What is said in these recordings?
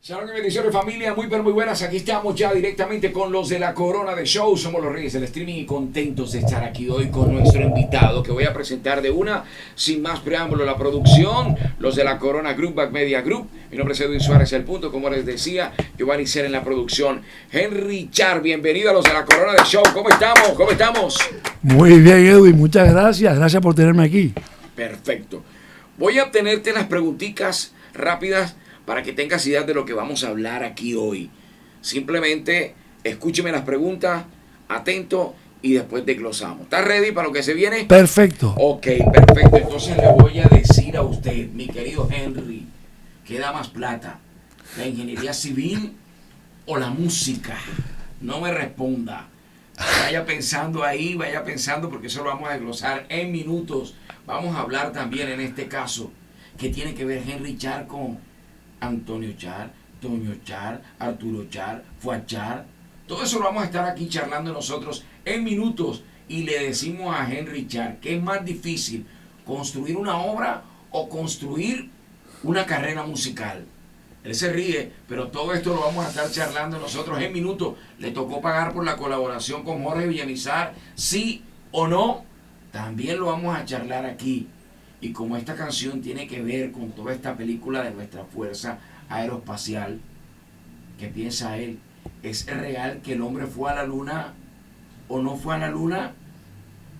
Shalom y bendiciones, familia, muy pero muy buenas. Aquí estamos ya directamente con los de la Corona de Show. Somos los reyes del streaming y contentos de estar aquí hoy con nuestro invitado que voy a presentar de una, sin más preámbulo, la producción, los de la Corona Group, Back Media Group. Mi nombre es Edwin Suárez, el punto, como les decía, Giovanni Ser en la producción. Henry Char, bienvenido a los de la Corona de Show. ¿Cómo estamos? ¿Cómo estamos? Muy bien, Edwin, muchas gracias. Gracias por tenerme aquí. Perfecto. Voy a obtenerte las preguntitas rápidas para que tengas idea de lo que vamos a hablar aquí hoy. Simplemente escúcheme las preguntas, atento, y después desglosamos. ¿Estás ready para lo que se viene? Perfecto. Ok, perfecto. Entonces le voy a decir a usted, mi querido Henry, ¿qué da más plata? ¿La ingeniería civil o la música? No me responda. Vaya pensando ahí, vaya pensando, porque eso lo vamos a desglosar en minutos. Vamos a hablar también en este caso, que tiene que ver Henry Char con Antonio Char, Toño Char, Arturo Char, Fuad Char. Todo eso lo vamos a estar aquí charlando nosotros en minutos. Y le decimos a Henry Char que es más difícil construir una obra o construir una carrera musical. Él se ríe, pero todo esto lo vamos a estar charlando nosotros en minutos. ¿Le tocó pagar por la colaboración con Jorge Villamizar? ¿Sí o no? También lo vamos a charlar aquí. Y como esta canción tiene que ver con toda esta película de nuestra fuerza aeroespacial, ¿qué piensa él? ¿Es real que el hombre fue a la luna o no fue a la luna?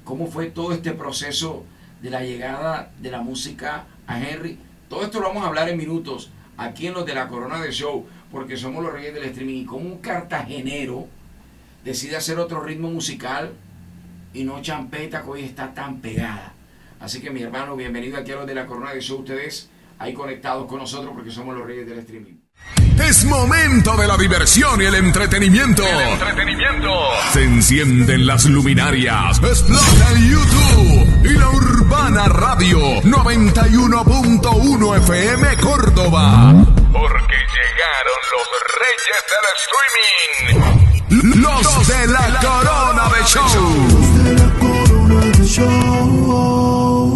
¿Cómo fue todo este proceso de la llegada de la música a Henry? Todo esto lo vamos a hablar en minutos aquí en los de la Corona de Show, porque somos los reyes del streaming. Y como un cartagenero decide hacer otro ritmo musical y no champeta, que hoy está tan pegada. Así que mi hermano, bienvenido aquí a los de la Corona de Show. Ustedes ahí conectados con nosotros porque somos los reyes del streaming. Es momento de la diversión y el entretenimiento. Se encienden las luminarias, explota el YouTube y la Urbana Radio 91.1 FM Córdoba. Porque llegaron los reyes del streaming. Los de la Corona de Show.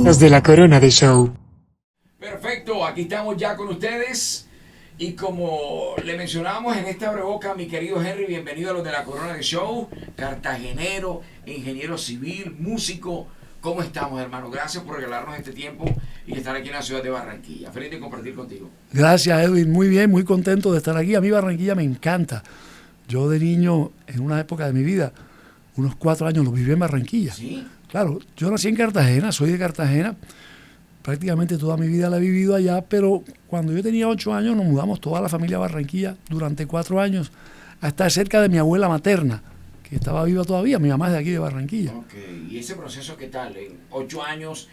Los de la Corona de Show. Perfecto, aquí estamos ya con ustedes. Y como le mencionábamos en esta breboca, mi querido Henry, bienvenido a los de la Corona de Show. Cartagenero, ingeniero civil, músico. ¿Cómo estamos, hermano? Gracias por regalarnos este tiempo y estar aquí en la ciudad de Barranquilla. Feliz de compartir contigo. Gracias, Edwin. Muy bien, muy contento de estar aquí. A mí Barranquilla me encanta. Yo de niño, en una época de mi vida, unos 4 años los viví en Barranquilla. ¿Sí? Claro, yo nací en Cartagena, soy de Cartagena. Prácticamente toda mi vida la he vivido allá, pero cuando yo tenía 8 años nos mudamos toda la familia a Barranquilla durante 4 años a estar cerca de mi abuela materna, que estaba viva todavía. Mi mamá es de aquí de Barranquilla. Ok, ¿y ese proceso qué tal? ¿En 8 años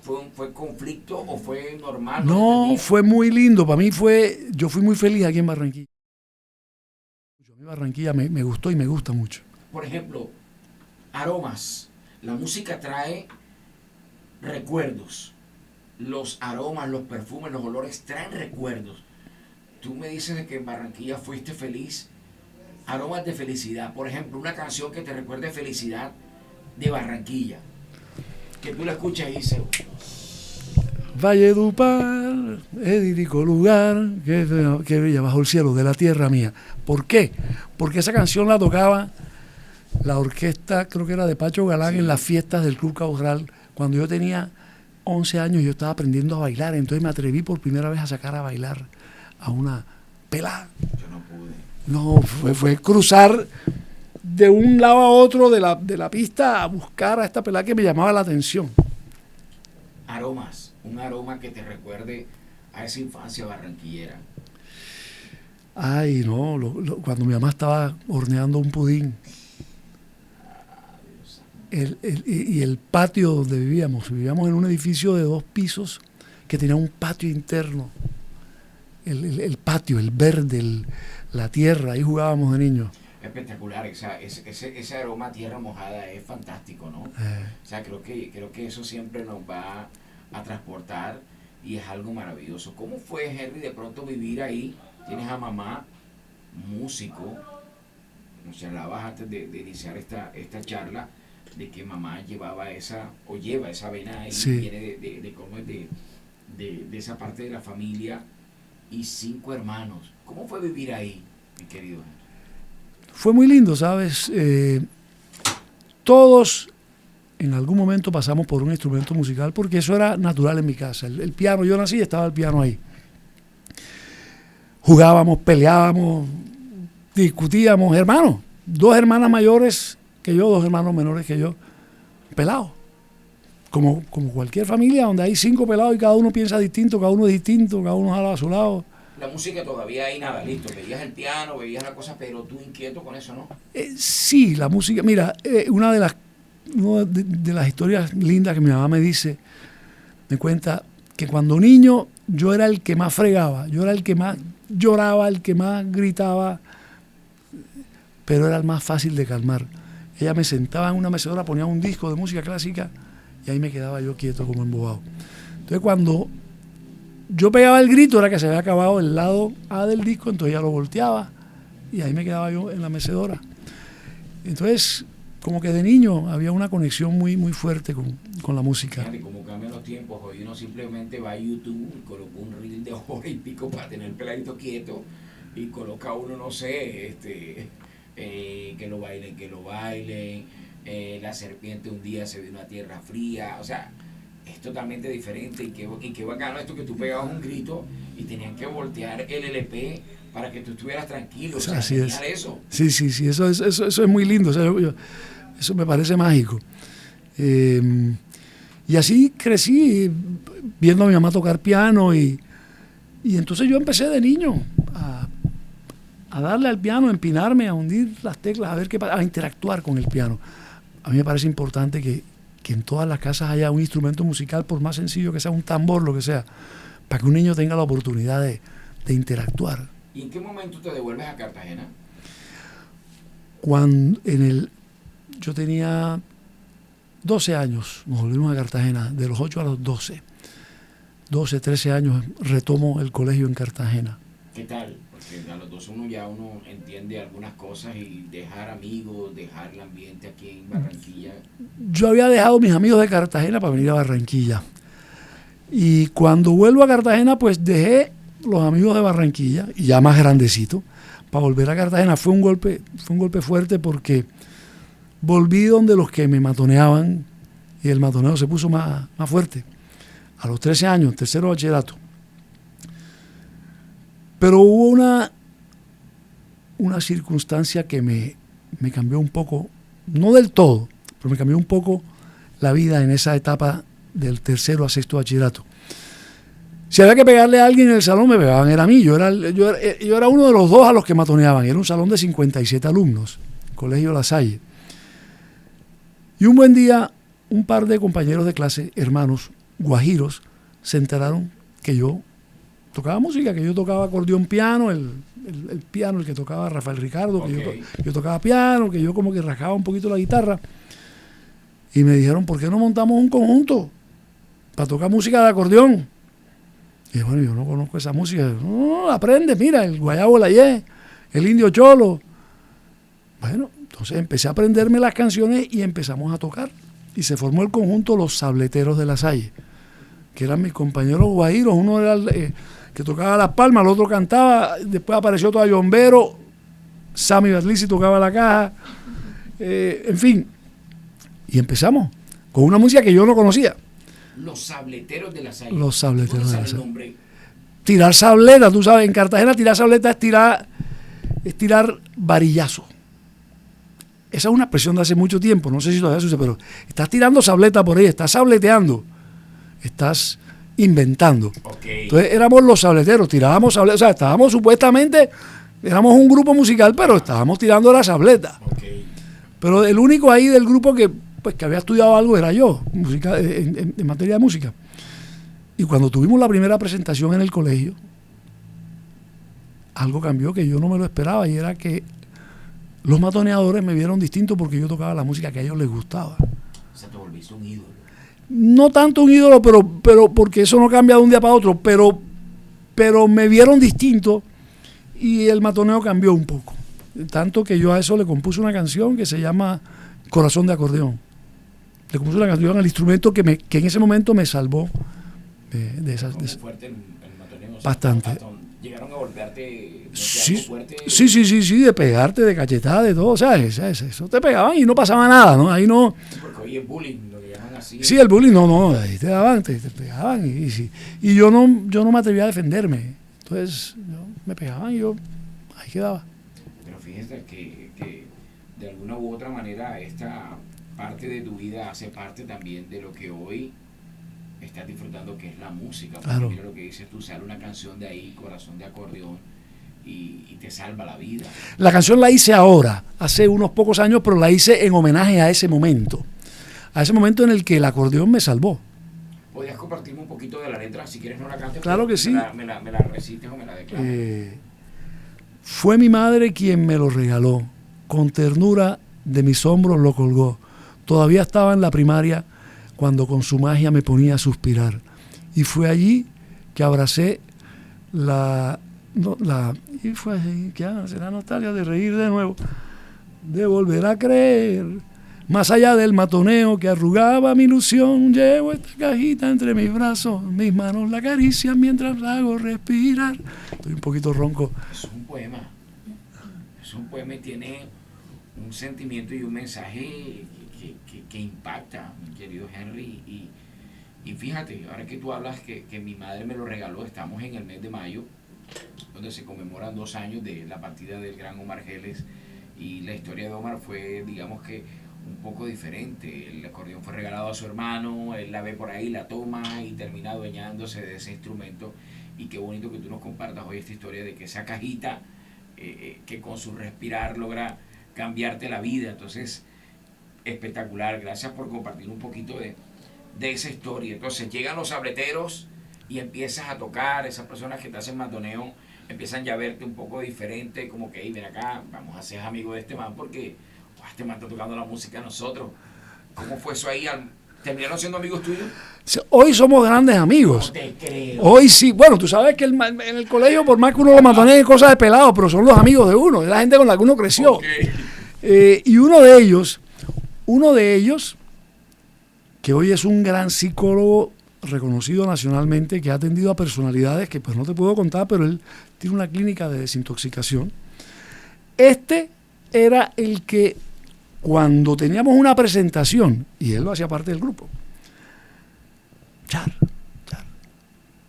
fue conflicto o fue normal? No, fue muy lindo. Para mí yo fui muy feliz aquí en Barranquilla. A mí Barranquilla me gustó y me gusta mucho. Por ejemplo, aromas. La música trae recuerdos. Los aromas, los perfumes, los olores traen recuerdos. Tú me dices de que en Barranquilla fuiste feliz. Aromas de felicidad. Por ejemplo, una canción que te recuerde felicidad de Barranquilla. Que tú la escuchas y dices... Valledupar, idílico lugar, que brilla bajo el cielo de la tierra mía. ¿Por qué? Porque esa canción la tocaba la orquesta, creo que era de Pacho Galán, sí, en las fiestas del Club Cabral. Cuando yo tenía 11 años, yo estaba aprendiendo a bailar, entonces me atreví por primera vez a sacar a bailar a una pelada. Yo no pude. No, fue cruzar de un lado a otro de la pista a buscar a esta pelada que me llamaba la atención. Aromas, un aroma que te recuerde a esa infancia barranquillera. Ay, no, cuando mi mamá estaba horneando un pudín. Y el patio donde vivíamos en un edificio de 2 pisos que tenía un patio interno. El patio, el verde, la tierra, ahí jugábamos de niños. Espectacular, ese aroma a tierra mojada es fantástico, ¿no? O sea, creo que eso siempre nos va a transportar y es algo maravilloso. ¿Cómo fue, Henry, de pronto vivir ahí? Tienes a mamá, músico, nos charlabas antes de iniciar esta charla, de que mamá lleva esa vena ahí, sí, viene de esa parte de la familia. y 5 hermanos. ¿Cómo fue vivir ahí, mi querido? Fue muy lindo, ¿sabes? Todos en algún momento pasamos por un instrumento musical porque eso era natural en mi casa. El piano, yo nací y estaba el piano ahí. Jugábamos, peleábamos, discutíamos, hermanos. 2 hermanas mayores que yo, 2 hermanos menores que yo, pelados. Como cualquier familia donde hay 5 pelados y cada uno piensa distinto, cada uno es distinto, cada uno jala a su lado. La música todavía hay nada, listo. Veías el piano, veías la cosa, pero tú inquieto con eso, ¿no? Sí, la música. Mira, una de las historias lindas que mi mamá me cuenta que cuando niño yo era el que más fregaba, yo era el que más lloraba, el que más gritaba, pero era el más fácil de calmar. Ella me sentaba en una mecedora, ponía un disco de música clásica y ahí me quedaba yo quieto como embobado. Entonces cuando yo pegaba el grito era que se había acabado el lado A del disco, entonces ella lo volteaba y ahí me quedaba yo en la mecedora. Entonces, como que de niño había una conexión muy, muy fuerte con la música. Fíjate cómo cambian los tiempos. Hoy uno simplemente va a YouTube y coloca un reel de hora y pico para tener el peladito quieto y coloca uno, no sé, que lo bailen, la serpiente un día se vino a tierra fría, o sea, es totalmente diferente y qué bacano esto que tú pegabas un grito y tenían que voltear el LP para que tú estuvieras tranquilo, o sea, así es. Eso. Sí, eso es muy lindo, o sea, eso me parece mágico. Y así crecí viendo a mi mamá tocar piano y entonces yo empecé de niño a darle al piano, a empinarme, a hundir las teclas, a ver qué pasa, a interactuar con el piano. A mí me parece importante que en todas las casas haya un instrumento musical, por más sencillo que sea, un tambor, lo que sea, para que un niño tenga la oportunidad de interactuar. ¿Y en qué momento te devuelves a Cartagena? Cuando yo tenía 12 años, nos volvimos a Cartagena, de los 8 a los 12, 13 años retomo el colegio en Cartagena. ¿Qué tal? Porque a los 12 uno entiende algunas cosas y dejar amigos, dejar el ambiente aquí en Barranquilla. Yo había dejado mis amigos de Cartagena para venir a Barranquilla. Y cuando vuelvo a Cartagena, pues dejé los amigos de Barranquilla, y ya más grandecito, para volver a Cartagena. Fue un golpe fuerte porque volví donde los que me matoneaban y el matoneo se puso más fuerte. A los 13 años, tercero bachillerato. Pero hubo una circunstancia que me cambió un poco, no del todo, pero me cambió un poco la vida en esa etapa del tercero a sexto bachillerato. Si había que pegarle a alguien en el salón, me pegaban, era a mí. Yo era uno de los 2 a los que matoneaban. Era un salón de 57 alumnos, Colegio La Salle. Y un buen día, un par de compañeros de clase, hermanos, guajiros, se enteraron que yo tocaba música, que yo tocaba acordeón piano, el piano, el que tocaba Rafael Ricardo, que yo tocaba piano, que yo como que rascaba un poquito la guitarra. Y me dijeron, ¿por qué no montamos un conjunto para tocar música de acordeón? Y bueno, yo no conozco esa música. No, aprende, mira, el Guayabo Layé, el Indio Cholo. Bueno, entonces empecé a aprenderme las canciones y empezamos a tocar. Y se formó el conjunto Los Sableteros de La Salle, que eran mis compañeros guajiros. Uno era el que tocaba las palmas, el otro cantaba, después apareció toda Yombero, Sammy Batlici tocaba la caja, en fin. Y empezamos con una música que yo no conocía. Los Sableteros de La Salle. Los Sableteros de La Salle. Nombre? Tirar sableta, tú sabes, en Cartagena tirar sableta es tirar varillazo. Esa es una expresión de hace mucho tiempo, no sé si todavía sucede, pero estás tirando sableta por ahí, estás sableteando, estás inventando. Okay. Entonces éramos los sableteros, tirábamos sableta, o sea, estábamos supuestamente, éramos un grupo musical, pero estábamos tirando la sableta. Okay. Pero el único ahí del grupo que había estudiado algo era yo, en materia de música. Y cuando tuvimos la primera presentación en el colegio, algo cambió que yo no me lo esperaba, y era que los matoneadores me vieron distinto porque yo tocaba la música que a ellos les gustaba. O sea, te volviste un ídolo. No tanto un ídolo, pero porque eso no cambia de un día para otro, pero me vieron distinto y el matoneo cambió un poco. Tanto que yo a eso le compuse una canción que se llama Corazón de Acordeón. Le compuse una canción al instrumento que en ese momento me salvó de esas. Fuerte el matoneo, bastante. llegaron a golpearte Sí, fuerte. sí, de pegarte, de cachetada, de todo, o sea, eso te pegaban y no pasaba nada, ¿no? Ahí no... Porque hoy es bullying, lo que llaman así. Sí, el bullying, no, ahí te daban, te pegaban y yo no me atrevía a defenderme, entonces me pegaban y yo ahí quedaba. Pero fíjate que de alguna u otra manera esta parte de tu vida hace parte también de lo que hoy estás disfrutando, que es la música. Claro. Mira lo que dices tú, sale una canción de ahí, Corazón de Acordeón, y te salva la vida. La canción la hice ahora, hace unos pocos años, pero la hice en homenaje a ese momento en el que el acordeón me salvó. ¿Podrías compartirme un poquito de la letra? Si quieres no la cantes. Claro que sí. Me la recites o me la declaras. Fue mi madre quien me lo regaló, con ternura de mis hombros lo colgó. Todavía estaba en la primaria cuando con su magia me ponía a suspirar. Y fue allí que abracé y fue así que será nostalgia de reír de nuevo, de volver a creer. Más allá del matoneo que arrugaba mi ilusión, llevo esta cajita entre mis brazos, mis manos la acarician mientras la hago respirar. Estoy un poquito ronco. Es un poema. Es un poema y tiene un sentimiento y un mensaje que impacta, mi querido Henry. Y fíjate, ahora que tú hablas que mi madre me lo regaló, estamos en el mes de mayo, donde se conmemoran 2 años de la partida del gran Omar Geles, y la historia de Omar fue, digamos que, un poco diferente. El acordeón fue regalado a su hermano, él la ve por ahí, la toma y termina adueñándose de ese instrumento. Y qué bonito que tú nos compartas hoy esta historia de que esa cajita, que con su respirar logra cambiarte la vida. Entonces, espectacular. Gracias por compartir un poquito de esa historia. Entonces, llegan los sableteros y empiezas a tocar. Esas personas que te hacen matoneo empiezan ya a verte un poco diferente, como que, hey, ven acá, vamos a ser amigos de este man porque este man está tocando la música a nosotros. ¿Cómo fue eso ahí? ¿Terminaron siendo amigos tuyos? Hoy somos grandes amigos. No te creo. Hoy sí. Bueno, tú sabes que en el colegio, por más que uno lo matonee, cosas de pelado, pero son los amigos de uno, es la gente con la que uno creció. Okay. Y uno de ellos, que hoy es un gran psicólogo reconocido nacionalmente, que ha atendido a personalidades que pues no te puedo contar, pero él tiene una clínica de desintoxicación. Este era el que, cuando teníamos una presentación, y él lo hacía parte del grupo, Char,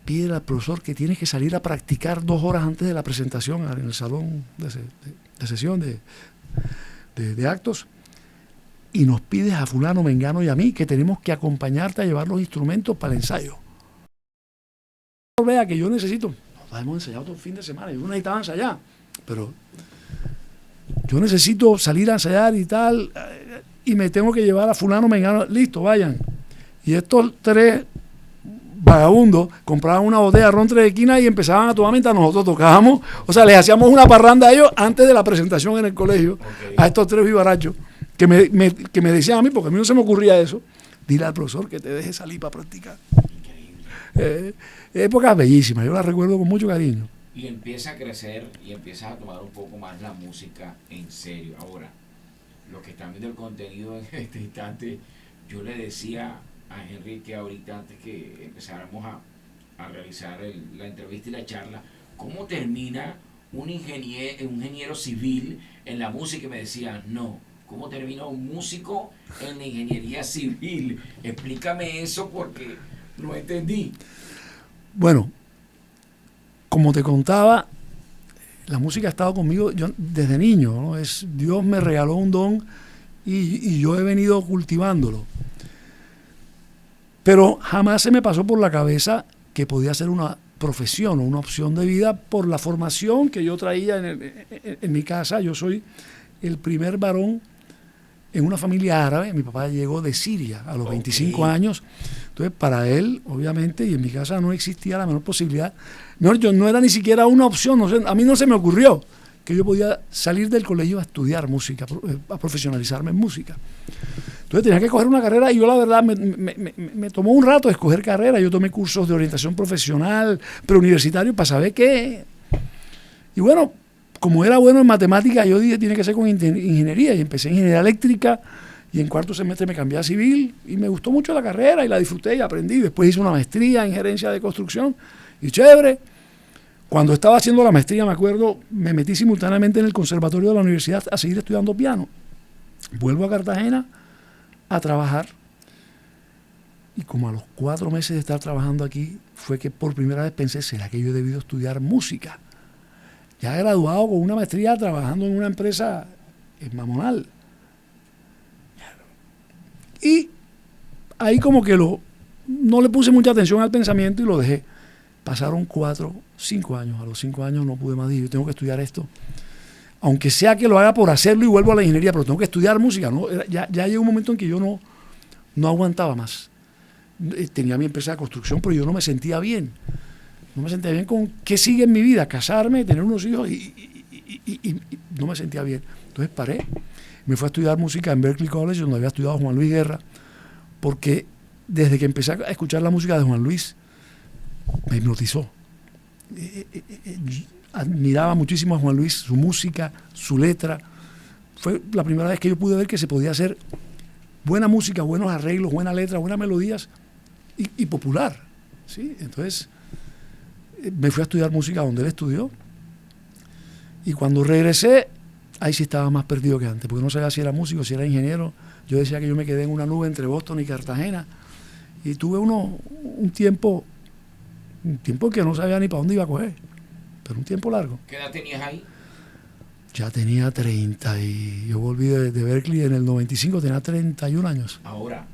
pide al profesor que tienes que salir a practicar 2 horas antes de la presentación en el salón de sesión de actos, y nos pides a fulano, mengano y a mí que tenemos que acompañarte a llevar los instrumentos para el ensayo. Vea que yo necesito, nos hemos ensayado todo el fin de semana, yo no necesitaba ensayar, pero yo necesito salir a ensayar y tal, y me tengo que llevar a fulano, mengano, listo, vayan. Y estos 3 vagabundos compraban una botella de ron 3 de esquina y empezaban a tomar mientras nosotros tocábamos. O sea, les hacíamos una parranda a ellos antes de la presentación en el colegio, okay, a estos 3 vivarachos que me decían a mí, porque a mí no se me ocurría eso, dile al profesor que te deje salir para practicar. Increíble. Épocas bellísimas, yo las recuerdo con mucho cariño. Y empieza a crecer y empiezas a tomar un poco más la música en serio. Ahora, los que están viendo el contenido en este instante, yo le decía a Henry que ahorita, antes que empezáramos a realizar la entrevista y la charla, ¿cómo termina un ingeniero civil en la música? Y me decía, no, ¿cómo termina un músico en la ingeniería civil? Explícame eso porque no entendí. Bueno, como te contaba, la música ha estado conmigo yo desde niño, ¿no? Dios me regaló un don y yo he venido cultivándolo. Pero jamás se me pasó por la cabeza que podía ser una profesión o una opción de vida por la formación que yo traía en mi casa. Yo soy el primer varón en una familia árabe. Mi papá llegó de Siria a los 25 años. Entonces, para él, obviamente, y en mi casa no existía la menor posibilidad. No era ni siquiera una opción. No sé, a mí no se me ocurrió que yo podía salir del colegio a estudiar música, a profesionalizarme en música. Entonces tenía que coger una carrera y yo la verdad me tomó un rato escoger carrera. Yo tomé cursos de orientación profesional, preuniversitario, para saber qué. Y bueno, como era bueno en matemáticas, yo dije, tiene que ser con ingeniería. Y empecé en ingeniería eléctrica y en 4º semestre me cambié a civil y me gustó mucho la carrera y la disfruté y aprendí. Después hice una maestría en gerencia de construcción y chévere. Cuando estaba haciendo la maestría, me acuerdo, me metí simultáneamente en el conservatorio de la universidad a seguir estudiando piano. Vuelvo a Cartagena a trabajar y como a los 4 meses de estar trabajando aquí fue que por primera vez pensé, ¿será que yo he debido estudiar música? Ya graduado con una maestría trabajando en una empresa mamonal. Y ahí como que no le puse mucha atención al pensamiento y lo dejé. Pasaron 4, 5 años. A los 5 años no pude más. Dije, yo tengo que estudiar esto. Aunque sea que lo haga por hacerlo y vuelvo a la ingeniería, pero tengo que estudiar música, ¿no? Ya llegó un momento en que yo no aguantaba más. Tenía mi empresa de construcción, pero yo no me sentía bien. No me sentía bien con qué sigue en mi vida, casarme, tener unos hijos y no me sentía bien. Entonces paré. Me fui a estudiar música en Berklee College, donde había estudiado Juan Luis Guerra, porque desde que empecé a escuchar la música de Juan Luis, me hipnotizó. Admiraba muchísimo a Juan Luis, su música, su letra. Fue la primera vez que yo pude ver que se podía hacer buena música, buenos arreglos, buena letra, buenas melodías y popular, ¿sí? Entonces me fui a estudiar música donde él estudió y cuando regresé, ahí sí estaba más perdido que antes, porque no sabía si era músico, si era ingeniero. Yo decía que yo me quedé en una nube entre Boston y Cartagena y tuve un tiempo que no sabía ni para dónde iba a coger, pero un tiempo largo. ¿Qué edad tenías ahí? Ya tenía 30 y yo volví de Berklee en el 95, tenía 31 años. Ahora,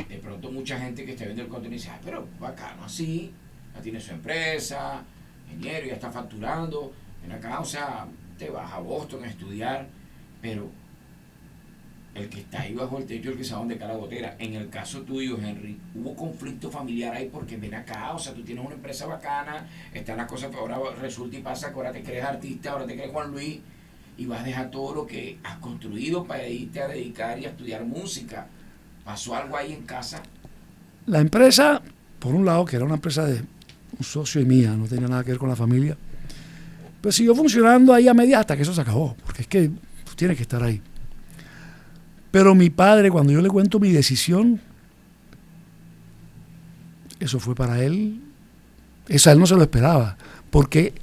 de pronto mucha gente que está viendo el contenido dice, pero bacano así, ya tiene su empresa, ingeniero, ya está facturando, ven acá, o sea, te vas a Boston a estudiar, pero el que está ahí bajo el techo, el que sabe dónde cae la gotera. En el caso tuyo, Henry, hubo conflicto familiar ahí porque ven acá, o sea, tú tienes una empresa bacana, están las cosas, pero ahora resulta y pasa que ahora te crees artista, ahora te crees Juan Luis y vas a dejar todo lo que has construido para irte a dedicar y a estudiar música. ¿Pasó algo ahí en casa? La empresa, por un lado, que era una empresa de un socio y mía, no tenía nada que ver con la familia, pues siguió funcionando ahí a medias hasta que eso se acabó, porque es que tú tienes que estar ahí. Pero mi padre, cuando yo le cuento mi decisión, eso fue para él, eso a él no se lo esperaba, porque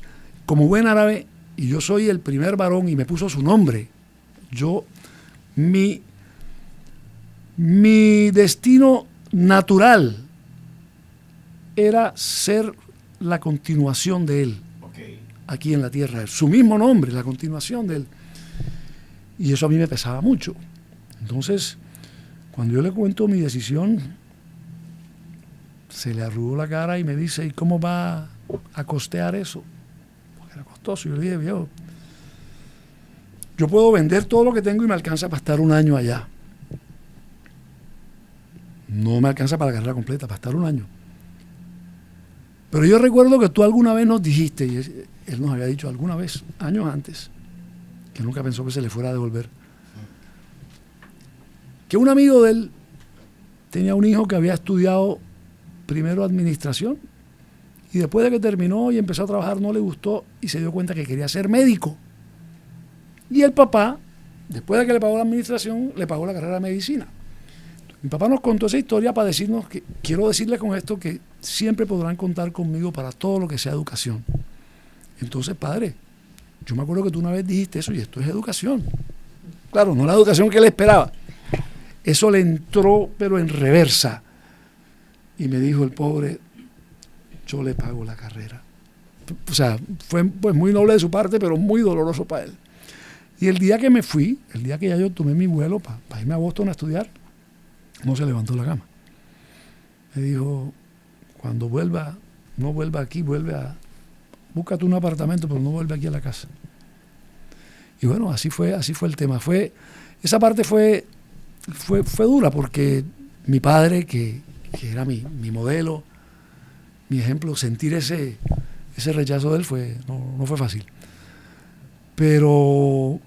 como buen árabe, y yo soy el primer varón y me puso su nombre, mi destino natural era ser la continuación de él, aquí en la tierra, su mismo nombre, la continuación de él. Y eso a mí me pesaba mucho. Entonces, cuando yo le cuento mi decisión, se le arrugó la cara y me dice, ¿y cómo va a costear eso? Porque era costoso. Yo le dije, viejo, yo puedo vender todo lo que tengo y me alcanza para estar un año allá. No me alcanza para la carrera completa, para estar un año. Pero yo recuerdo que tú alguna vez nos dijiste, y él nos había dicho alguna vez, años antes, que nunca pensó que se le fuera a devolver, que un amigo de él tenía un hijo que había estudiado primero administración y después de que terminó y empezó a trabajar no le gustó y se dio cuenta que quería ser médico. Y el papá, después de que le pagó la administración, le pagó la carrera de medicina. Mi papá nos contó esa historia para decirnos que, quiero decirles con esto, que siempre podrán contar conmigo para todo lo que sea educación. Entonces, padre, yo me acuerdo que tú una vez dijiste eso y esto es educación. Claro, no la educación que él esperaba. Eso le entró, pero en reversa. Y me dijo el pobre, yo le pago la carrera. O sea, fue pues muy noble de su parte, pero muy doloroso para él. Y el día que me fui, el día que ya yo tomé mi vuelo para irme a Boston a estudiar, no se levantó la cama. Me dijo, cuando vuelva, no vuelva aquí, búscate un apartamento, pero no vuelve aquí a la casa. Y bueno, así fue el tema. Esa parte fue dura porque mi padre, que era mi modelo, mi ejemplo, sentir ese rechazo de él no fue fácil. Pero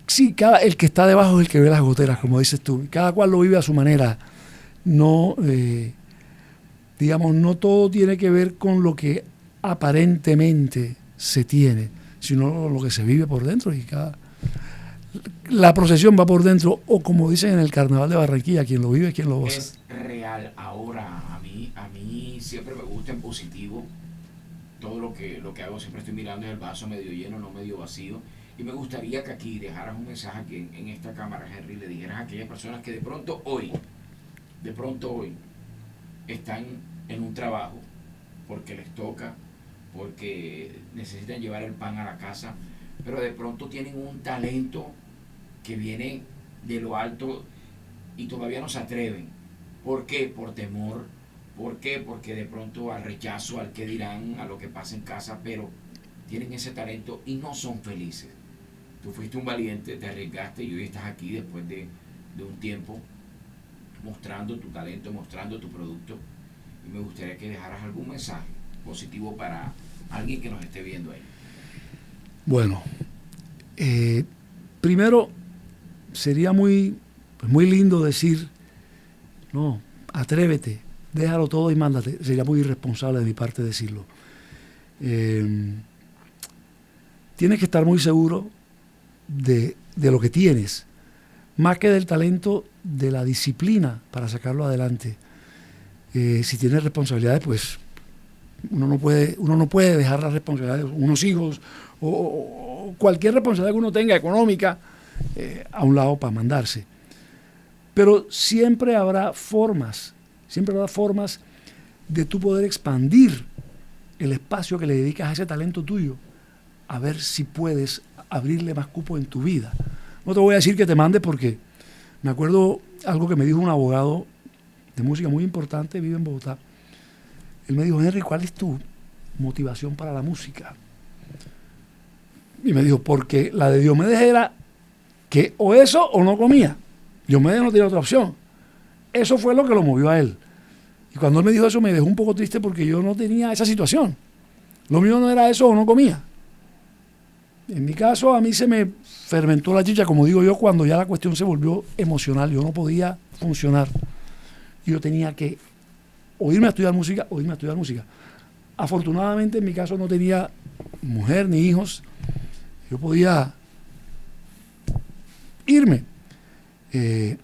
sí, el que está debajo es el que ve las goteras, como dices tú. Cada cual lo vive a su manera. No, digamos, no todo tiene que ver con lo que aparentemente se tiene, sino lo que se vive por dentro. Y la procesión va por dentro, o como dicen en el Carnaval de Barranquilla, quien lo vive, quien lo goza. Es real. Ahora, a mí mí siempre me gusta en positivo. Todo lo que hago siempre estoy mirando es el vaso medio lleno, no medio vacío. Y me gustaría que aquí dejaras un mensaje que en esta cámara, Henry, le dijeras a aquellas personas que de pronto hoy, están en un trabajo porque les toca, porque necesitan llevar el pan a la casa, pero de pronto tienen un talento que viene de lo alto y todavía no se atreven. ¿Por qué? Por temor. ¿Por qué? Porque de pronto al rechazo, al que dirán, a lo que pasa en casa, pero tienen ese talento y no son felices. Tú fuiste un valiente, te arriesgaste y hoy estás aquí después de un tiempo mostrando tu talento, mostrando tu producto, y me gustaría que dejaras algún mensaje positivo para alguien que nos esté viendo ahí. Bueno, primero sería muy lindo decir, no, atrévete, déjalo todo y mándate. Sería muy irresponsable de mi parte decirlo. Tienes que estar muy seguro de lo que tienes, más que del talento, de la disciplina para sacarlo adelante. Si tienes responsabilidades, pues uno no puede dejar las responsabilidades, unos hijos o cualquier responsabilidad que uno tenga económica a un lado para mandarse. Pero siempre habrá formas de tú poder expandir el espacio que le dedicas a ese talento tuyo, a ver si puedes abrirle más cupo en tu vida. No te voy a decir que te mandes, porque me acuerdo algo que me dijo un abogado de música muy importante, vive en Bogotá. Él me dijo, Henry, ¿cuál es tu motivación para la música? Y me dijo, porque la de Diomedes era que o eso o no comía. Diomedes no tenía otra opción. Eso fue lo que lo movió a él. Y cuando él me dijo eso me dejó un poco triste, porque yo no tenía esa situación. Lo mío no era eso o no comía. En mi caso, a mí se me fermentó la chicha, como digo yo, cuando ya la cuestión se volvió emocional. Yo no podía funcionar. Yo tenía que o irme a estudiar música. Afortunadamente, en mi caso, no tenía mujer ni hijos. Yo podía irme. Pero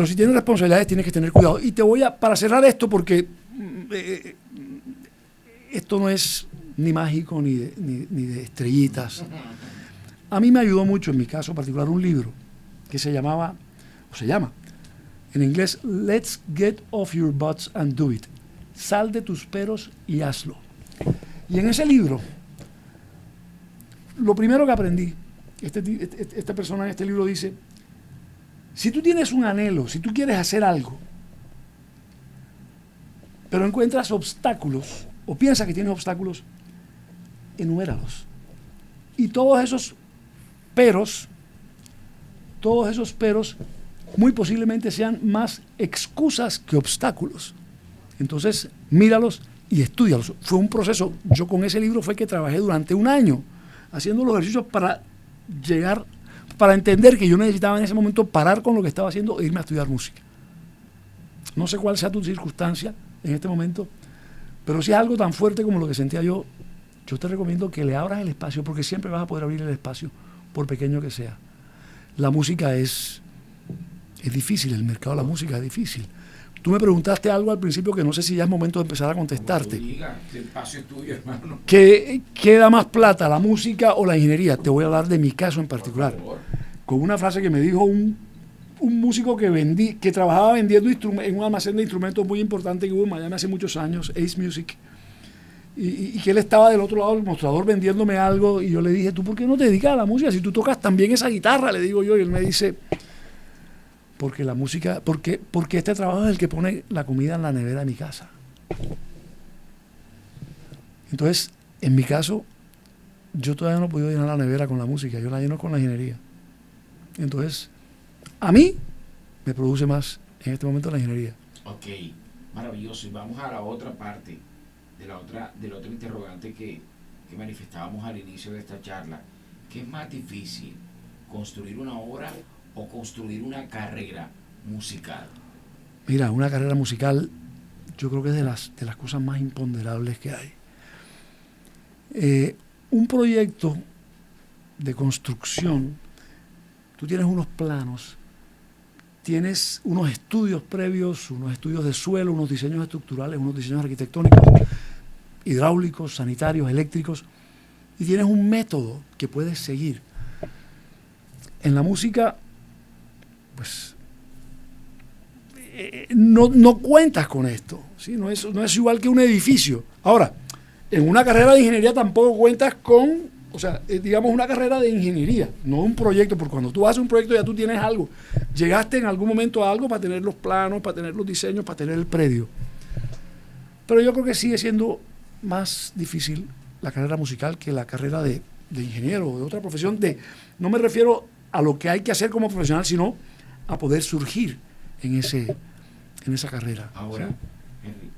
si tienes responsabilidades, tienes que tener cuidado. Y te voy para cerrar esto, porque esto no es ni mágico ni de estrellitas. A mí me ayudó mucho, en mi caso particular, un libro que se llama en inglés, Let's Get Off Your Butts and Do It. Sal de tus peros y hazlo. Y en ese libro, lo primero que aprendí, esta persona en este libro dice, si tú tienes un anhelo, si tú quieres hacer algo, pero encuentras obstáculos, o piensas que tienes obstáculos, enuméralos. Y todos esos peros muy posiblemente sean más excusas que obstáculos. Entonces, míralos y estúdialos. Fue un proceso. Yo con ese libro fue que trabajé durante un año haciendo los ejercicios para entender que yo necesitaba en ese momento parar con lo que estaba haciendo e irme a estudiar música. No sé cuál sea tu circunstancia en este momento, pero si es algo tan fuerte como lo que sentía yo te recomiendo que le abras el espacio, porque siempre vas a poder abrir el espacio, por pequeño que sea. La música es difícil, el mercado de la música es difícil. Tú me preguntaste algo al principio que no sé si ya es momento de empezar a contestarte. Diga, el espacio es tuyo, hermano. ¿Qué da más plata, la música o la ingeniería? Te voy a hablar de mi caso en particular. Con una frase que me dijo un músico que trabajaba vendiendo en un almacén de instrumentos muy importante que hubo en Miami hace muchos años, Ace Music, y que él estaba del otro lado del mostrador vendiéndome algo, y yo le dije, ¿tú por qué no te dedicas a la música? Si tú tocas también esa guitarra, le digo yo, y él me dice, porque la música, porque este trabajo es el que pone la comida en la nevera de mi casa. Entonces, en mi caso, yo todavía no he podido llenar la nevera con la música, yo la lleno con la ingeniería. Entonces, a mí me produce más en este momento la ingeniería. Ok, maravilloso. Y vamos a la otra parte del otro interrogante que manifestábamos al inicio de esta charla. ¿Qué es más difícil, construir una obra o construir una carrera musical? Mira, una carrera musical yo creo que es de las cosas más imponderables que hay. Un proyecto de construcción, tú tienes unos planos, tienes unos estudios previos, unos estudios de suelo, unos diseños estructurales, unos diseños arquitectónicos, hidráulicos, sanitarios, eléctricos, y tienes un método que puedes seguir. En la música, pues, no cuentas con esto, ¿sí? No es igual que un edificio. Ahora, en una carrera de ingeniería tampoco cuentas con, o sea, digamos una carrera de ingeniería, no un proyecto, porque cuando tú haces un proyecto ya tú tienes algo. Llegaste en algún momento a algo para tener los planos, para tener los diseños, para tener el predio. Pero yo creo que sigue siendo más difícil la carrera musical que la carrera de ingeniero o de otra profesión. No me refiero a lo que hay que hacer como profesional, sino a poder surgir en esa carrera. Ahora, ¿sí? Henry,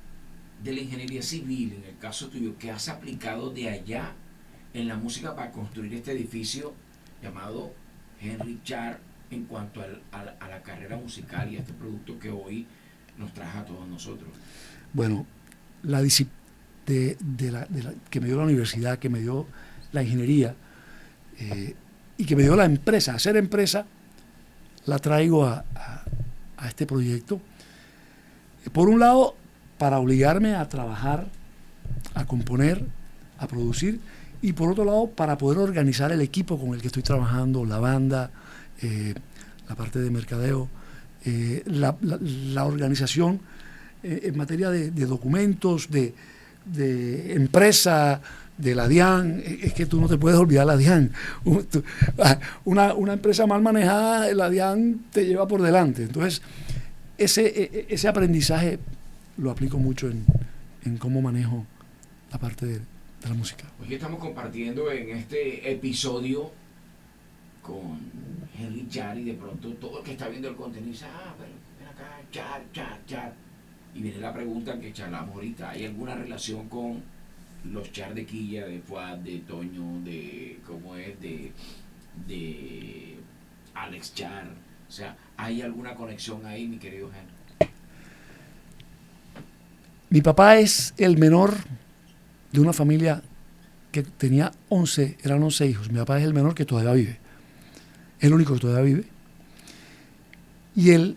de la ingeniería civil, en el caso tuyo, ¿qué has aplicado de allá en la música para construir este edificio llamado Henry Char en cuanto a la carrera musical y a este producto que hoy nos trae a todos nosotros? Bueno, la disciplina que me dio la universidad, que me dio la ingeniería y que me dio la empresa, hacer empresa, la traigo a este proyecto. Por un lado, para obligarme a trabajar, a componer, a producir, y por otro lado, para poder organizar el equipo con el que estoy trabajando, la banda, la parte de mercadeo, la organización en materia de documentos, de empresa, de la DIAN. Es que tú no te puedes olvidar la DIAN. Una empresa mal manejada, la DIAN te lleva por delante. Entonces, ese aprendizaje lo aplico mucho en cómo manejo la parte de la música. Hoy estamos compartiendo en este episodio con Henry Char, y de pronto todo el que está viendo el contenido dice, pero ven acá, Char. Y viene la pregunta que charlamos ahorita: ¿hay alguna relación con los Char de Quilla, de Fuad, de Toño, de cómo es, de Alex Char? O sea, ¿hay alguna conexión ahí, mi querido Henry? Mi papá es el menor de una familia que tenía eran 11 hijos. Mi papá es el menor que todavía vive. Es el único que todavía vive. Y el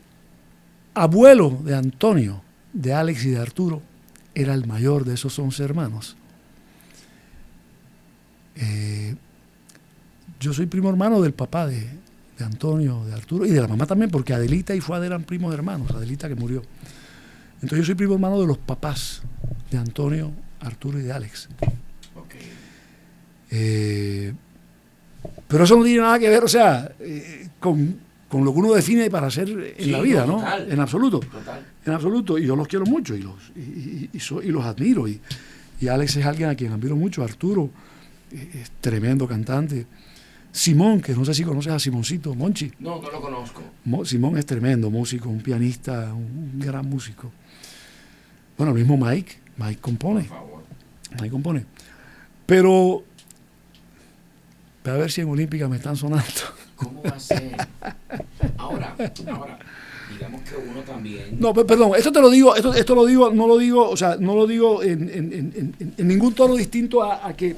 abuelo de Antonio, de Alex y de Arturo, era el mayor de esos 11 hermanos. Yo soy primo hermano del papá de Antonio, de Arturo, y de la mamá también, porque Adelita y Fuad eran primos hermanos, Adelita que murió. Entonces yo soy primo hermano de los papás de Antonio, Arturo y de Alex. Okay. Pero eso no tiene nada que ver, o sea, con lo que uno define para hacer en la vida, ¿no? Total, en absoluto. Total. En absoluto. Y yo los quiero mucho y los admiro. Y Alex es alguien a quien admiro mucho. Arturo es tremendo cantante. Simón, que no sé si conoces a Simoncito, Monchi. No lo conozco. Simón es tremendo músico, un pianista, un gran músico. Bueno, el mismo Mike compone. Por favor. Mike compone. Pero a ver si en Olímpica me están sonando. ¿Cómo va a ser? Ahora, digamos que uno también... No, perdón, esto lo digo, no lo digo en ningún tono distinto a que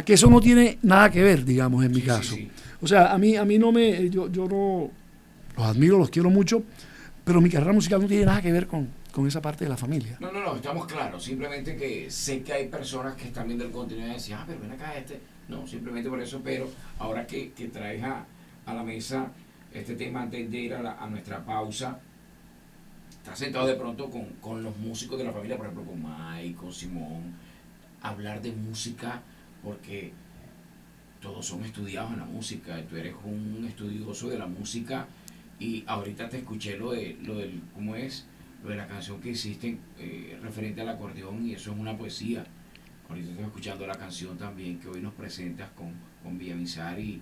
eso no tiene nada que ver, digamos, en mi caso. Sí. O sea, a mí no me... Yo no... Los admiro, los quiero mucho, pero mi carrera musical no tiene nada que ver con esa parte de la familia. No, estamos claros. Simplemente que sé que hay personas que están viendo el contenido y dicen, pero ven acá No, simplemente por eso, pero ahora que traes a la mesa este tema antes de ir a nuestra pausa, estás sentado de pronto con los músicos de la familia, por ejemplo, con Mike, con Simón, hablar de música, porque todos son estudiados en la música, tú eres un estudioso de la música, y ahorita te escuché lo del ¿cómo es? Lo de la canción que hiciste referente al acordeón, y eso es una poesía. Ahorita estoy escuchando la canción también que hoy nos presentas con Villamizar y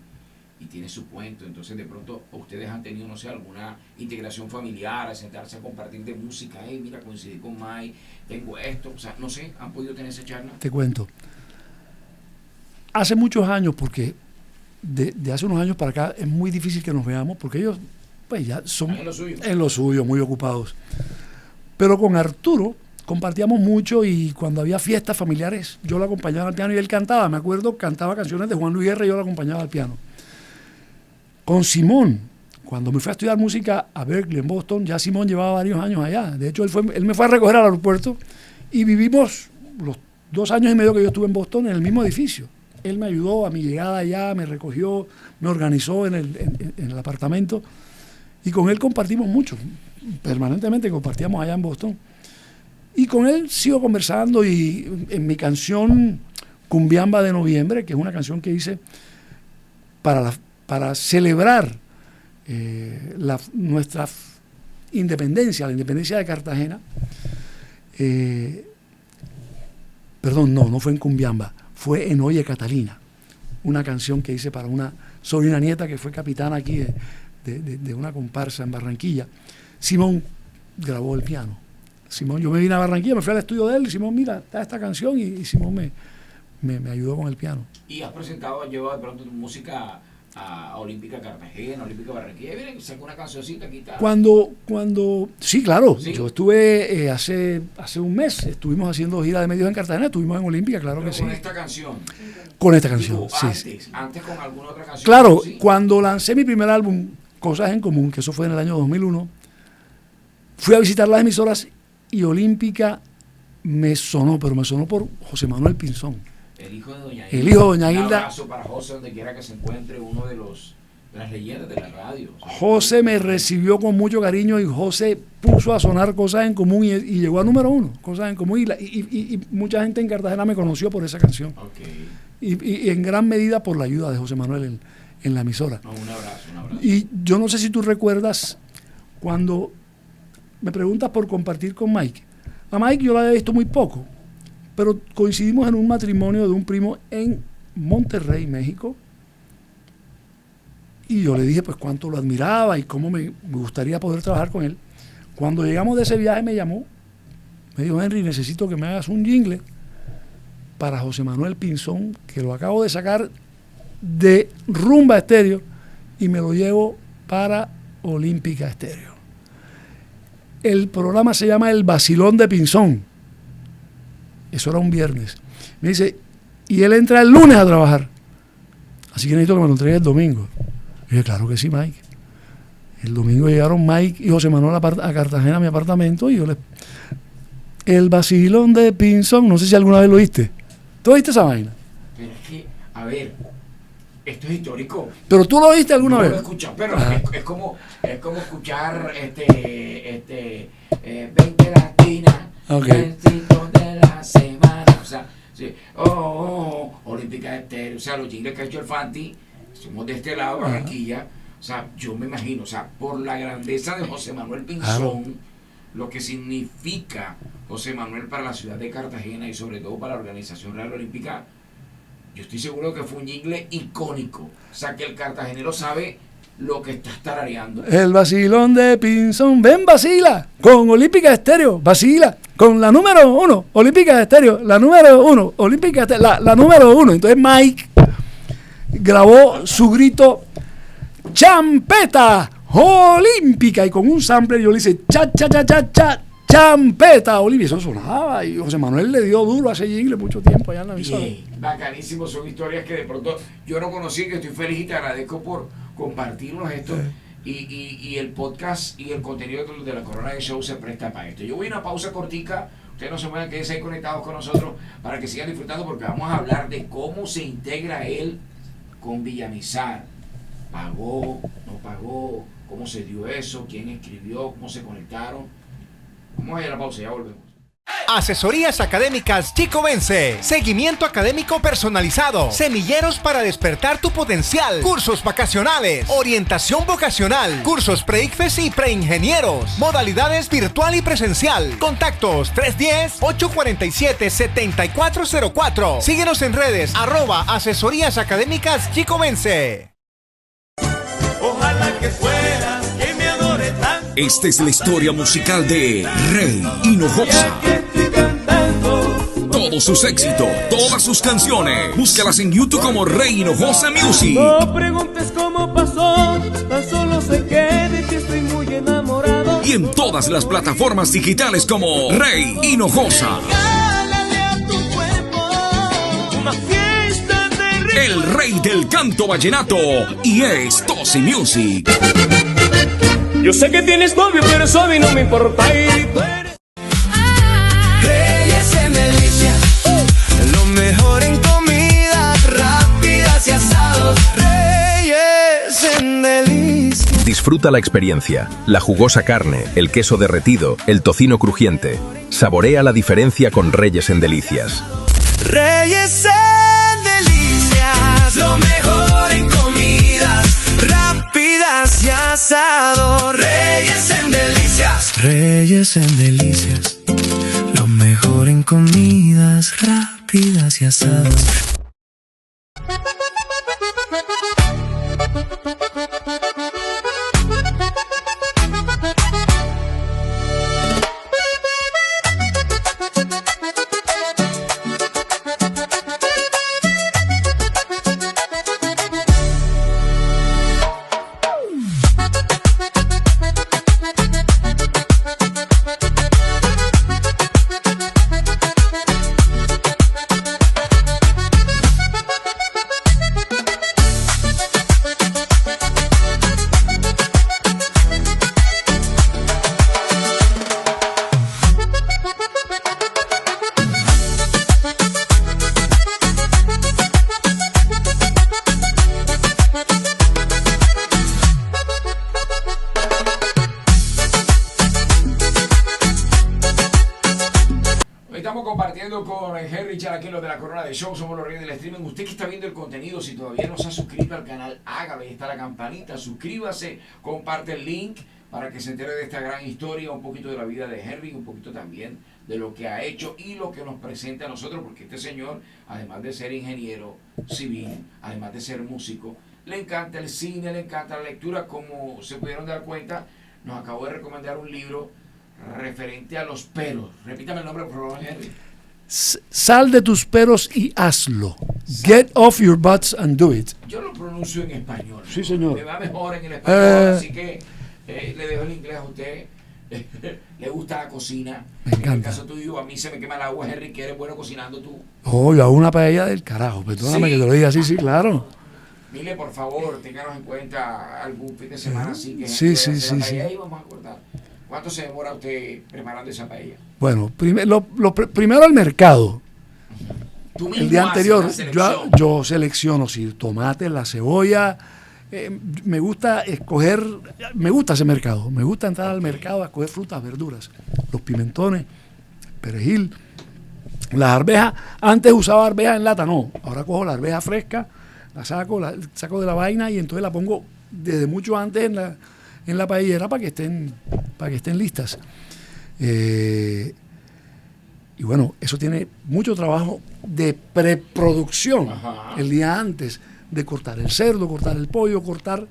tiene su cuento. Entonces de pronto ustedes han tenido, no sé, alguna integración familiar, a sentarse a compartir de música. Mira, coincidí con Mike, tengo esto, o sea, no sé, ¿han podido tener esa charla? Te cuento. Hace muchos años, porque de hace unos años para acá es muy difícil que nos veamos, porque ellos pues ya son en lo suyo, muy ocupados. Pero con Arturo compartíamos mucho, y cuando había fiestas familiares yo lo acompañaba al piano y él cantaba. Me acuerdo, cantaba canciones de Juan Luis Guerra y yo lo acompañaba al piano. Con Simón Cuando me fui a estudiar música a Berkeley, en Boston, ya Simón llevaba varios años allá. De hecho, él me fue a recoger al aeropuerto y vivimos los 2 años y medio que yo estuve en Boston en el mismo edificio. Él me ayudó a mi llegada allá, me recogió, me organizó en el apartamento y con él compartimos mucho. Permanentemente compartíamos allá en Boston. Y con él sigo conversando y en mi canción Cumbiamba de Noviembre, que es una canción que hice para celebrar nuestra independencia, la independencia de Cartagena. Perdón, no fue en Cumbiamba, fue en Oye Catalina, una canción que hice para una sobrina nieta que fue capitana aquí de una comparsa en Barranquilla. Simón grabó el piano. Simón, yo me vine a Barranquilla, me fui al estudio de él y Simón, mira, está esta canción y Simón me ayudó con el piano. ¿Y has llevado de pronto tu música a Olímpica Cartagena, Olímpica Barranquilla? Miren, saca una cancioncita aquí. Sí, claro. ¿Sí? Yo estuve hace un mes, estuvimos haciendo gira de medios en Cartagena, estuvimos en Olímpica, claro. Pero que con sí. esta canción. Con esta canción, Digo, sí. antes con alguna otra canción. Claro, ¿sí? cuando lancé mi primer álbum, Cosas en Común, que eso fue en el año 2001, fui a visitar las emisoras y Olímpica me sonó, pero me sonó por José Manuel Pinzón. El hijo de Doña Hilda. El hijo de Doña Hilda. Un abrazo para José, donde quiera que se encuentre, uno de las leyendas de la radio. José me recibió con mucho cariño y José puso a sonar Cosas en Común y llegó a número 1, Cosas en Común. Y mucha gente en Cartagena me conoció por esa canción. Okay. Y en gran medida por la ayuda de José Manuel en la emisora. No, un abrazo. Y yo no sé si tú recuerdas cuando me preguntas por compartir con Mike. A Mike yo lo había visto muy poco, pero coincidimos en un matrimonio de un primo en Monterrey, México. Y yo le dije pues cuánto lo admiraba y cómo me gustaría poder trabajar con él. Cuando llegamos de ese viaje me llamó, me dijo: Henry, necesito que me hagas un jingle para José Manuel Pinzón, que lo acabo de sacar de Rumba Estéreo y me lo llevo para Olímpica Estéreo. El programa se llama El Vacilón de Pinzón. Eso era un viernes. Me dice, y él entra el lunes a trabajar, así que necesito que me lo entregue el domingo. Y dije, claro que sí, Mike. El domingo llegaron Mike y José Manuel a Cartagena, a mi apartamento, y yo les... El Vacilón de Pinzón, no sé si alguna vez lo oíste. ¿Tú oíste esa vaina? Pero es que, a ver, esto es histórico. ¿Pero tú lo oíste alguna vez? No lo he escuchado, pero es como escuchar 20 latinas, Okay. 20 de la semana, o sea, sí, Olímpica Estéreo, o sea, los jingles que ha hecho el Fanti, somos de este lado, Barranquilla, o sea, yo me imagino, o sea, por la grandeza de José Manuel Pinzón, lo que significa José Manuel para la ciudad de Cartagena y sobre todo para la Organización Real Olímpica, yo estoy seguro que fue un jingle icónico. O sea, que el cartagenero sabe lo que está tarareando. El Vacilón de Pinzón. Ven, vacila con Olímpica Estéreo. Vacila con la número 1. Olímpica Estéreo. La número 1. Olímpica Estéreo. La número 1. Entonces Mike grabó su grito champeta olímpica y con un sampler yo le hice cha cha cha cha cha champeta olímpica. Eso sonaba y José Manuel le dio duro a ese jingle mucho tiempo allá en la emisora. Bacanísimo, son historias que de pronto yo no conocí, que estoy feliz y te agradezco por compartirnos esto. Y el podcast y el contenido de la Corona de Show se presta para esto. Yo voy a una pausa cortica. Ustedes no se muevan, quédense ahí conectados con nosotros para que sigan disfrutando, porque vamos a hablar de cómo se integra él con Villamizar. ¿Pagó? ¿No pagó? ¿Cómo se dio eso? ¿Quién escribió? ¿Cómo se conectaron? Vamos a ir a la pausa, ya volvemos. Asesorías académicas Chico Vence, seguimiento académico personalizado, semilleros para despertar tu potencial, cursos vacacionales, orientación vocacional, cursos pre-ICFES y preingenieros, modalidades virtual y presencial. Contactos 310-847-7404. Síguenos en redes @asesorías académicas Chico Vence. Ojalá que fuera que me adore tanto. Esta es la historia musical de Rey Hinojosa. Todos sus éxitos, todas sus canciones, búscalas en YouTube como Rey Hinojosa Music. No preguntes cómo pasó, tan solo sé que de ti estoy muy enamorado. Y en todas las plataformas digitales como Rey Hinojosa. Regálale a tu cuerpo una fiesta de ritmo. El rey del canto vallenato, y es Tosi Music. Yo sé que tienes novio, pero eso a mí no me importa. Y tú eres... Reyes en Delicias, lo mejor en comidas rápidas y asados. Reyes en Delicias. Disfruta la experiencia, la jugosa carne, el queso derretido, el tocino crujiente. Saborea la diferencia con Reyes en Delicias. Reyes en Delicias, lo mejor en comidas rápidas y asados. Reyes en Delicias. Reyes en Delicias, lo mejor en comidas rápidas y asados. Con Henry Charaquilo de la Corona de Show, somos los reyes del streaming. Usted que está viendo el contenido, si todavía no se ha suscrito al canal, hágalo, ahí está la campanita, suscríbase, comparte el link para que se entere de esta gran historia, un poquito de la vida de Henry, un poquito también de lo que ha hecho y lo que nos presenta a nosotros, porque este señor, además de ser ingeniero civil, además de ser músico, le encanta el cine, le encanta la lectura. Como se pudieron dar cuenta, nos acabó de recomendar un libro referente a los pelos. Repítame el nombre, por favor, Henry. Sal de tus pelos y hazlo. Get off your butts and do it. Yo lo pronuncio en español. Sí, señor. Me va mejor en el español, así que le dejo el inglés a usted. Le gusta la cocina. Me encanta. En el caso tuyo, a mí se me quema el agua, Henry, que eres bueno cocinando tú. Oh, yo hago una paella del carajo. Perdóname que te lo diga así, sí, claro. Dile, por favor, ténganos en cuenta algún fin de semana así que sí. Y vamos a acordar. ¿Cuánto se demora usted preparando esa paella? Bueno, primero el mercado. Tú mismo El día anterior haces la selección. yo selecciono el tomate, la cebolla. Me gusta ese mercado. Me gusta entrar al mercado a escoger frutas, verduras, los pimentones, perejil, las arvejas. Antes usaba arvejas en lata, no. Ahora cojo la arveja fresca, la saco de la vaina y entonces la pongo desde mucho antes en la paellera para que estén listas. Y bueno, eso tiene mucho trabajo de preproducción. Ajá. El día antes de cortar el cerdo, cortar el pollo, cortar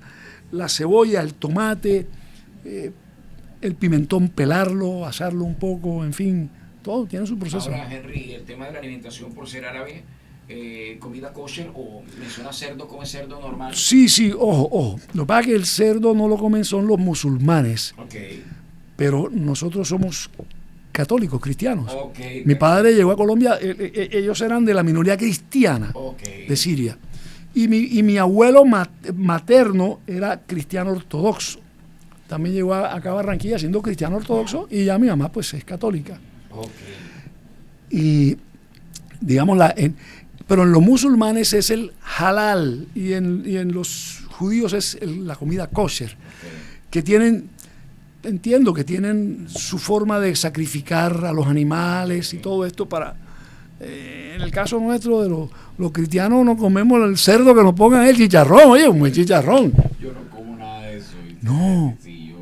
la cebolla, el tomate, el pimentón, pelarlo, asarlo un poco, en fin, todo tiene su proceso. Ahora, Henry, el tema de la alimentación por ser árabe, comida kosher, o menciona cerdo, come cerdo normal. Sí, ojo. Lo que pasa es que el cerdo no lo comen son los musulmanes. Okay. Pero nosotros somos católicos, cristianos. Okay, Mi padre llegó a Colombia, ellos eran de la minoría cristiana de Siria. Y mi abuelo materno era cristiano ortodoxo. También llegó acá a Barranquilla siendo cristiano ortodoxo, y ya mi mamá pues es católica. Y digamos, pero en los musulmanes es el halal y en los judíos es la comida kosher, que entiendo que tienen su forma de sacrificar a los animales y todo esto para... en el caso nuestro de los cristianos no comemos el cerdo que nos pongan el chicharrón, oye, un buen chicharrón. Yo no como nada de eso. No. Sí,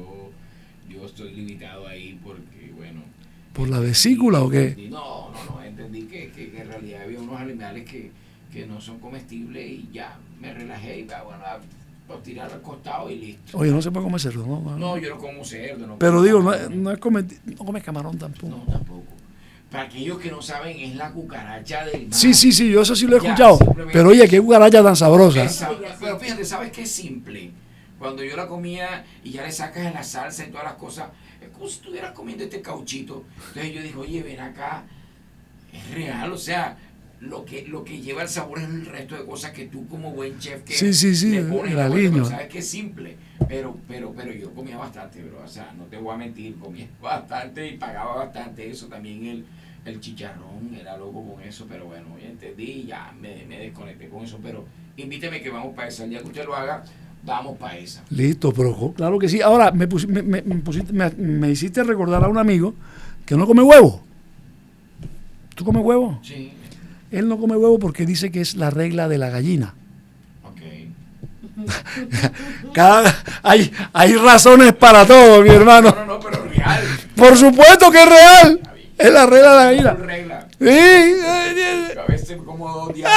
yo estoy limitado ahí porque, bueno... ¿Por la vesícula o qué? No, entendí que en realidad había unos animales que no son comestibles y ya, me relajé y bueno, por tirar al costado y listo. Oye, no se puede comer cerdo, ¿no? No, yo no como cerdo. No pero como digo, camarón. no comes camarón tampoco. No, tampoco. Para aquellos que no saben, es la cucaracha del mar. Sí, yo eso sí lo he escuchado. Pero oye, qué cucaracha tan sabrosa. Pero fíjate, ¿sabes qué es simple? Cuando yo la comía y ya le sacas en la salsa y todas las cosas, es como si estuvieras comiendo este cauchito. Entonces yo dije, oye, ven acá, es real, o sea, lo que lleva el sabor es el resto de cosas que tú como buen chef que Sí, le pones el la aliño. cuenta, sabes que es simple, pero yo comía bastante, bro, o sea, no te voy a mentir, comía bastante y pagaba bastante eso, también el chicharrón, era loco con eso, pero bueno, ya entendí y ya me desconecté con eso, pero invíteme que vamos para esa, el día que usted lo haga, vamos para esa. Listo, pero claro que sí. Ahora, me hiciste recordar a un amigo que no come huevo. ¿Tú comes huevo? Sí, Él no come huevo porque dice que es la regla de la gallina. ok. Hay razones para todo, mi hermano. No, pero real. Por supuesto que es real. Es la regla de la gallina. Regla. Sí. A veces como 2 días.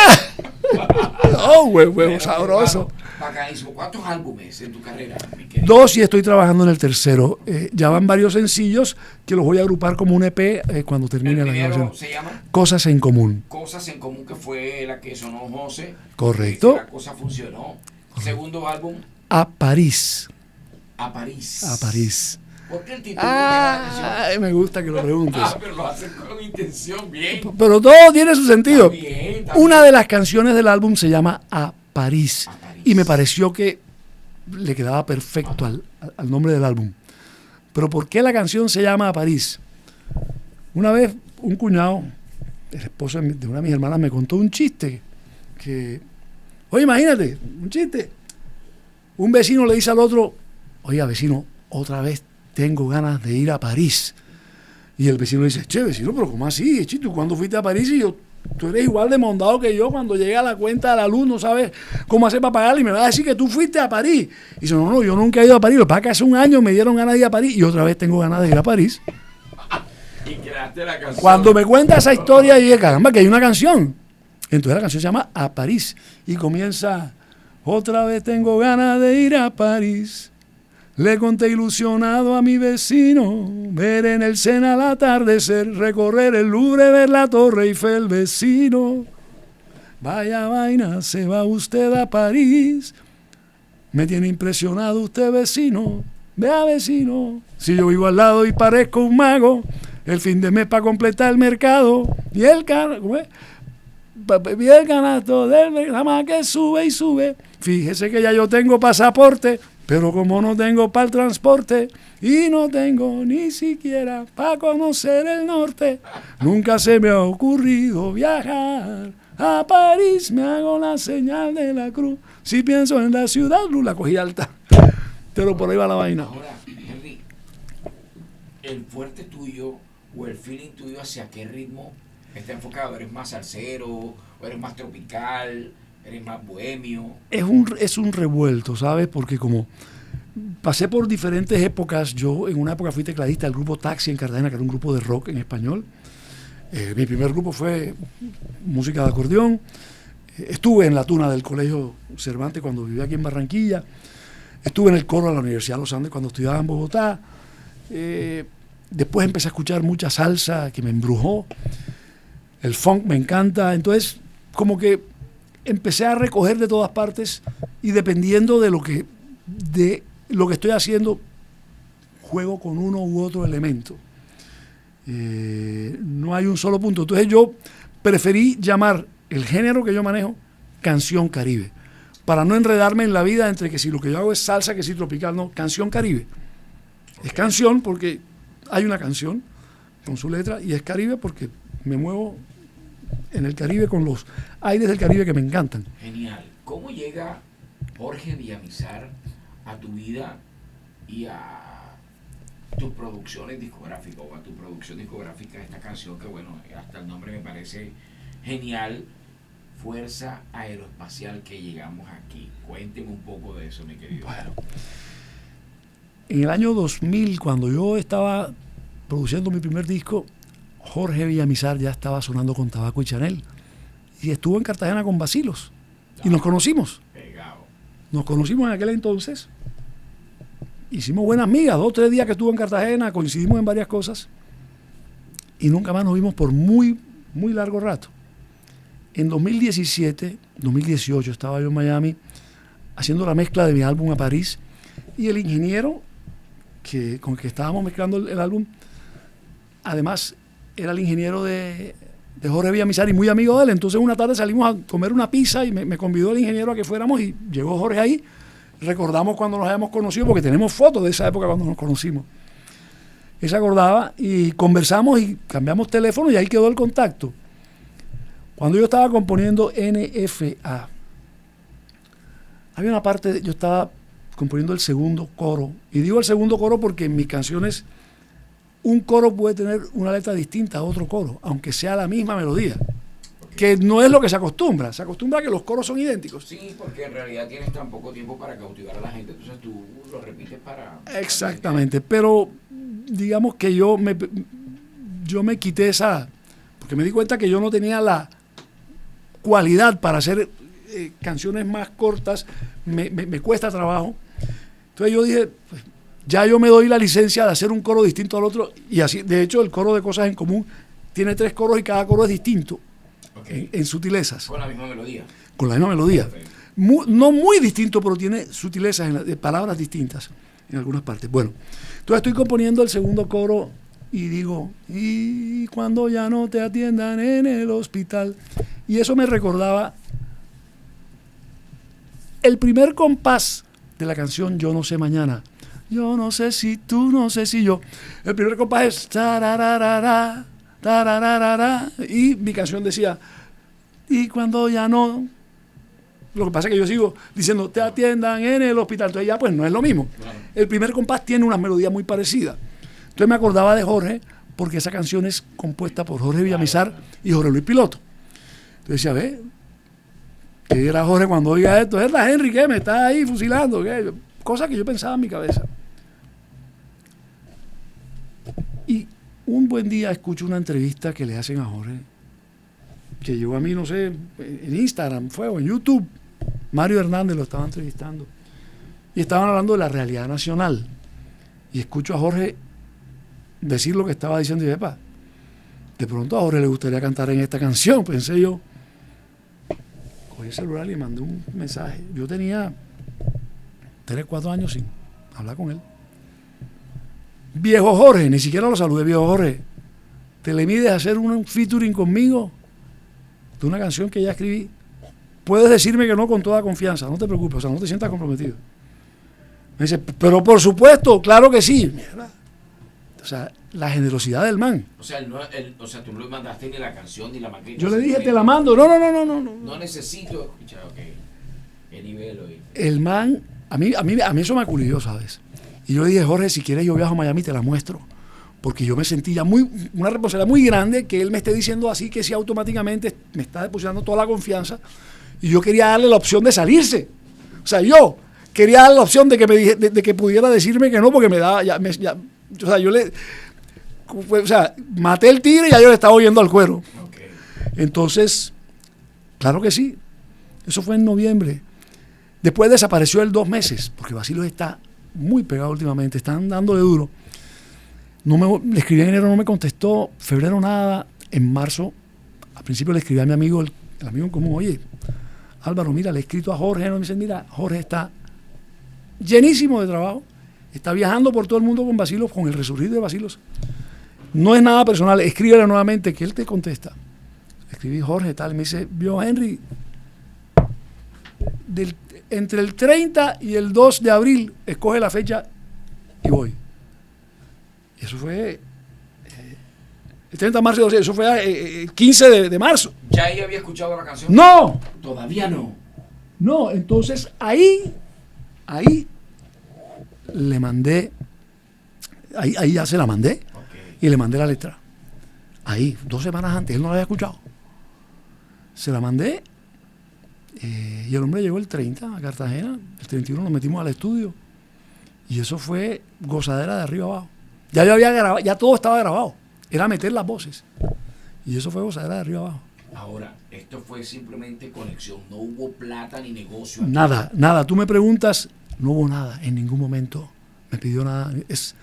Oh, huevo sabroso. Bacanísimo. ¿Cuántos álbumes en tu carrera, mi querido? 2 y estoy trabajando en el tercero. Ya van varios sencillos que los voy a agrupar como un EP cuando termine El la primero grabación. se llama Cosas en común. Cosas en Común, que fue la que sonó José. Correcto. La cosa funcionó. Segundo álbum, A París. A París. A París. ¿Por qué el título de la canción? Ay, me gusta que lo preguntes. Pero lo hacen con intención, bien. Pero todo tiene su sentido. Está bien. Una de las canciones del álbum se llama A París. A París. Y me pareció que le quedaba perfecto al nombre del álbum. Pero ¿por qué la canción se llama A París? Una vez un cuñado, el esposo de una de mis hermanas, me contó un chiste. Oye, imagínate, un chiste. Un vecino le dice al otro, oiga, vecino, otra vez tengo ganas de ir a París. Y el vecino le dice, che, vecino, pero ¿cómo así? Che, ¿tú cuándo fuiste a París? Y yo, tú eres igual de mondado que yo, cuando llega la cuenta de la luz no sabes cómo hacer para pagarla y me vas a decir que tú fuiste a París. Y dice, no, yo nunca he ido a París. Lo que pasa es que hace un año me dieron ganas de ir a París y otra vez tengo ganas de ir a París. Y creaste la canción. Cuando me cuenta esa historia, dije, caramba, que hay una canción. Entonces la canción se llama A París y comienza, otra vez tengo ganas de ir a París. Le conté ilusionado a mi vecino, ver en el Sena al atardecer, recorrer el Louvre, ver la Torre Eiffel, vecino. Vaya vaina, se va usted a París. Me tiene impresionado usted, vecino. Vea, vecino, si yo vivo al lado y parezco un mago, el fin de mes para completar el mercado y el canasto del nada más que sube y sube. Fíjese que ya yo tengo pasaporte, pero como no tengo para el transporte y no tengo ni siquiera para conocer el norte, nunca se me ha ocurrido viajar a París. Me hago la señal de la cruz. Si pienso en la ciudad, la cogí alta. Pero por ahí va la vaina. Ahora, Henry, el fuerte tuyo o el feeling tuyo hacia qué ritmo está enfocado. ¿Eres más salsero o eres más tropical? ¿Eres más bohemio? Es un revuelto, ¿sabes? Porque como pasé por diferentes épocas, yo en una época fui tecladista del grupo Taxi en Cartagena, que era un grupo de rock en español. Mi primer grupo fue música de acordeón. Estuve en la tuna del Colegio Cervantes cuando vivía aquí en Barranquilla. Estuve en el coro de la Universidad de los Andes cuando estudiaba en Bogotá. Después empecé a escuchar mucha salsa que me embrujó. El funk me encanta. Entonces, como que empecé a recoger de todas partes y dependiendo de lo que estoy haciendo, juego con uno u otro elemento. No hay un solo punto. Entonces yo preferí llamar el género que yo manejo canción caribe, para no enredarme en la vida entre que si lo que yo hago es salsa, que si tropical, no, canción caribe. Es canción porque hay una canción con su letra y es caribe porque me muevo en el Caribe con los aires del Caribe que me encantan. Genial. ¿Cómo llega Jorge Villamizar a tu vida y a tus producciones discográficas o a tu producción discográfica esta canción que, bueno, hasta el nombre me parece genial, Fuerza Aeroespacial, que llegamos aquí? Cuénteme un poco de eso, mi querido. Bueno, en el año 2000, cuando yo estaba produciendo mi primer disco, Jorge Villamizar ya estaba sonando con Tabaco y Chanel y estuvo en Cartagena con Bacilos y nos conocimos. Nos conocimos en aquel entonces, hicimos buenas migas, 2 o 3 días que estuvo en Cartagena, coincidimos en varias cosas y nunca más nos vimos por muy, muy largo rato. En 2017, 2018 estaba yo en Miami haciendo la mezcla de mi álbum A París y el ingeniero con el que estábamos mezclando el álbum, además era el ingeniero de de Jorge Villamizar y muy amigo de él. Entonces una tarde salimos a comer una pizza y me convidó el ingeniero a que fuéramos y llegó Jorge ahí. Recordamos cuando nos habíamos conocido porque tenemos fotos de esa época cuando nos conocimos. Él se acordaba y conversamos y cambiamos teléfono y ahí quedó el contacto. Cuando yo estaba componiendo NFA, había una parte, yo estaba componiendo el segundo coro. Y digo el segundo coro porque en mis canciones un coro puede tener una letra distinta a otro coro, aunque sea la misma melodía. Que no es lo que se acostumbra. Se acostumbra a que los coros son idénticos. Sí, porque en realidad tienes tan poco tiempo para cautivar a la gente, entonces tú lo repites para... Exactamente, pero digamos que yo me quité esa... Porque me di cuenta que yo no tenía la cualidad para hacer canciones más cortas, me cuesta trabajo. Entonces yo dije, pues, ya yo me doy la licencia de hacer un coro distinto al otro, y así, de hecho, el coro de Cosas en Común tiene 3 coros y cada coro es distinto. Okay. En sutilezas. Con la misma melodía. Con la misma melodía. No muy distinto, pero tiene sutilezas, de palabras distintas en algunas partes. Bueno, entonces estoy componiendo el segundo coro y digo, y cuando ya no te atiendan en el hospital. Y eso me recordaba el primer compás de la canción Yo no sé mañana. Yo no sé si tú, no sé si yo. El primer compás es tarararara, tarararara, y mi canción decía, y cuando ya no, lo que pasa es que yo sigo diciendo, te atiendan en el hospital, entonces ya pues no es lo mismo. Claro. El primer compás tiene una melodía muy parecida. Entonces me acordaba de Jorge, porque esa canción es compuesta por Jorge Villamizar y Jorge Luis Piloto. Entonces decía, ve, ¿qué dirá Jorge cuando oiga esto? Es la Henry, ¿qué? Me está ahí fusilando, ¿qué? Cosa que yo pensaba en mi cabeza. Y un buen día escucho una entrevista que le hacen a Jorge, que llegó a mí, no sé, en Instagram fue o en YouTube. Mario Hernández lo estaba entrevistando. Y estaban hablando de la realidad nacional. Y escucho a Jorge decir lo que estaba diciendo y epa, de pronto a Jorge le gustaría cantar en esta canción, pensé yo. Cogí el celular y le mandé un mensaje. Yo tenía 3, 4 años sin hablar con él. Viejo Jorge, ni siquiera lo saludé, viejo Jorge. ¿Te le mides a hacer un featuring conmigo de una canción que ya escribí? Puedes decirme que no con toda confianza, no te preocupes, o sea, no te sientas comprometido. Me dice, pero por supuesto, claro que sí. Mierda. O sea, la generosidad del man. O sea, tú no le mandaste ni la canción ni la maqueta. Yo le dije, te la mando. No. No necesito escuchar, ok. ¿Qué nivel hoy? El man, a mí eso me aculió, ¿sabes? Y yo le dije, Jorge, si quieres yo viajo a Miami, te la muestro. Porque yo me sentí ya una responsabilidad muy grande que él me esté diciendo así, que sí automáticamente me está depositando toda la confianza. Y yo quería darle la opción de salirse. O sea, yo quería darle la opción de que de que pudiera decirme que no, porque me daba, o sea, maté el tigre y ya yo le estaba oyendo al cuero. Okay. Entonces, claro que sí. Eso fue en noviembre. Después desapareció él 2 meses, porque Bacilos está muy pegado últimamente, están dándole duro. Le escribí en enero, no me contestó, febrero nada, en marzo, al principio le escribí a mi amigo, el amigo en común, oye, Álvaro, mira, le he escrito a Jorge, me dicen, mira, Jorge está llenísimo de trabajo, está viajando por todo el mundo con Bacilos, con el resurgir de Bacilos. No es nada personal, escríbele nuevamente, que él te contesta. Le escribí, Jorge, tal, me dice, vio Henry, entre el 30 y el 2 de abril, escoge la fecha y voy. Y eso fue el 30 de marzo, eso fue el 15 de marzo. ¿Ya ella había escuchado la canción? ¡No! Todavía no. No, entonces ahí le mandé, ahí ya se la mandé, okay. Y le mandé la letra. Ahí, 2 semanas antes, él no la había escuchado. Se la mandé. Y el hombre llegó el 30 a Cartagena, el 31 nos metimos al estudio y eso fue gozadera de arriba abajo. Ya yo había grabado, ya todo estaba grabado, era meter las voces y eso fue gozadera de arriba abajo. Ahora, esto fue simplemente conexión, no hubo plata ni negocio. Nada, tú me preguntas, no hubo nada, en ningún momento me pidió nada, es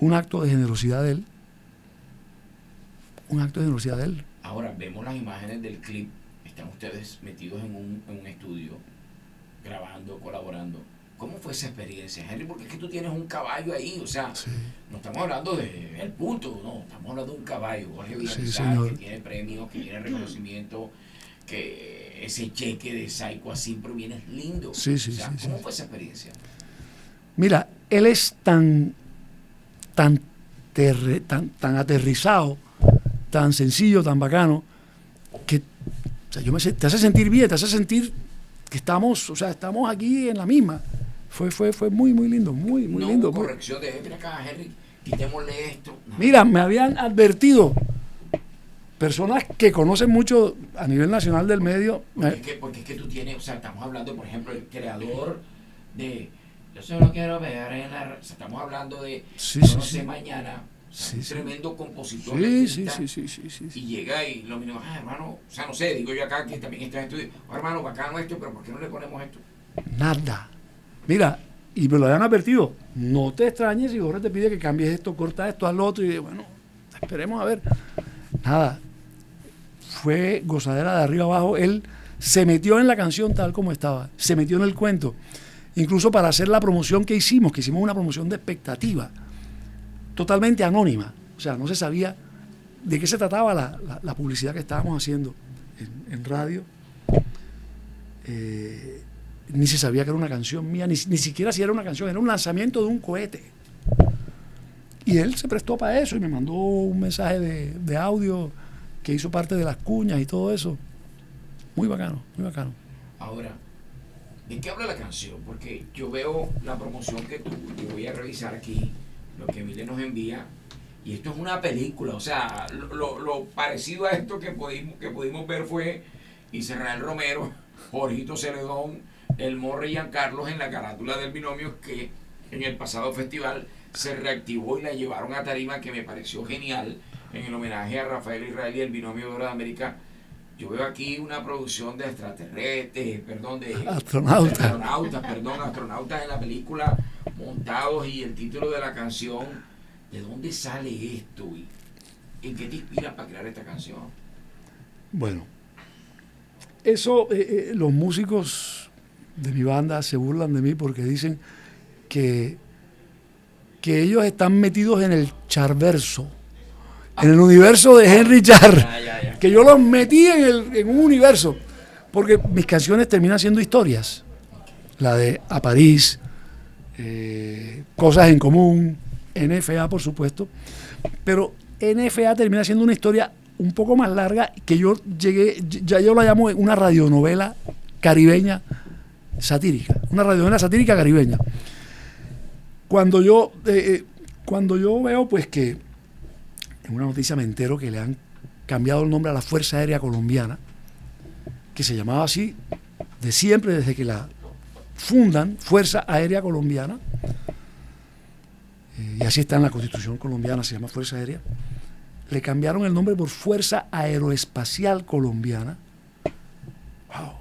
un acto de generosidad de él. Ahora, vemos las imágenes del clip. Están ustedes metidos en un estudio, grabando, colaborando. ¿Cómo fue esa experiencia, Henry? Porque es que tú tienes un caballo ahí, o sea, no estamos hablando del punto, no, estamos hablando de un caballo, Jorge Villamizar, que tiene premios, que tiene reconocimiento, que ese cheque de Saico así proviene es lindo. ¿Cómo fue esa experiencia? Mira, él es tan aterrizado, tan sencillo, tan bacano, que o sea, te hace sentir bien, te hace sentir que estamos aquí en la misma. Fue muy lindo, muy lindo. Hubo corrección de, mira acá, Henry, quitémosle esto. No. Mira, me habían advertido personas que conocen mucho a nivel nacional del medio. Porque es que tú tienes, o sea, estamos hablando, por ejemplo, el creador de Yo solo quiero ver en la... O sea, estamos hablando de no sé, mañana. O sea, un tremendo compositor. Sí. Y llega y lo mismo, hermano, o sea, no sé, digo yo acá que también está en estudio, hermano, bacano esto, pero ¿por qué no le ponemos esto? Nada. Mira, y me lo habían advertido, no te extrañes si Jorge te pide que cambies esto, corta esto, haz lo otro, y bueno, esperemos a ver. Nada, fue gozadera de arriba abajo. Él se metió en la canción tal como estaba, se metió en el cuento, incluso para hacer la promoción que hicimos una promoción de expectativa, totalmente anónima, o sea, no se sabía de qué se trataba la publicidad que estábamos haciendo en radio, ni se sabía que era una canción mía, ni siquiera si era una canción, era un lanzamiento de un cohete. Y él se prestó para eso y me mandó un mensaje de audio que hizo parte de las cuñas y todo eso. Muy bacano, muy bacano. Ahora, ¿de qué habla la canción? Porque yo veo la promoción que yo voy a revisar aquí, lo que Emile nos envía, y esto es una película, o sea, lo parecido a esto que pudimos ver fue Israel Romero, Jorgito Celedón, El Morre y Giancarlos en la carátula del binomio, que en el pasado festival se reactivó y la llevaron a tarima, que me pareció genial, en el homenaje a Rafael Israel y el binomio de Oro de América. Yo veo aquí una producción de astronautas en la película montados, y el título de la canción, ¿de dónde sale esto? ¿Y en qué te inspira para crear esta canción? Bueno, eso los músicos de mi banda se burlan de mí porque dicen que ellos están metidos en el charverso, en el universo de Henry Char, que yo los metí en un universo, porque mis canciones terminan siendo historias, la de A París, Cosas en Común, NFA por supuesto, pero NFA termina siendo una historia un poco más larga, que yo la llamo una radionovela caribeña satírica, una radionovela satírica caribeña. Cuando yo veo pues que en una noticia me entero que le han cambiado el nombre a la Fuerza Aérea Colombiana, que se llamaba así de siempre, desde que la fundan, Fuerza Aérea Colombiana, y así está en la Constitución colombiana, se llama Fuerza Aérea. Le cambiaron el nombre por Fuerza Aeroespacial Colombiana. Wow.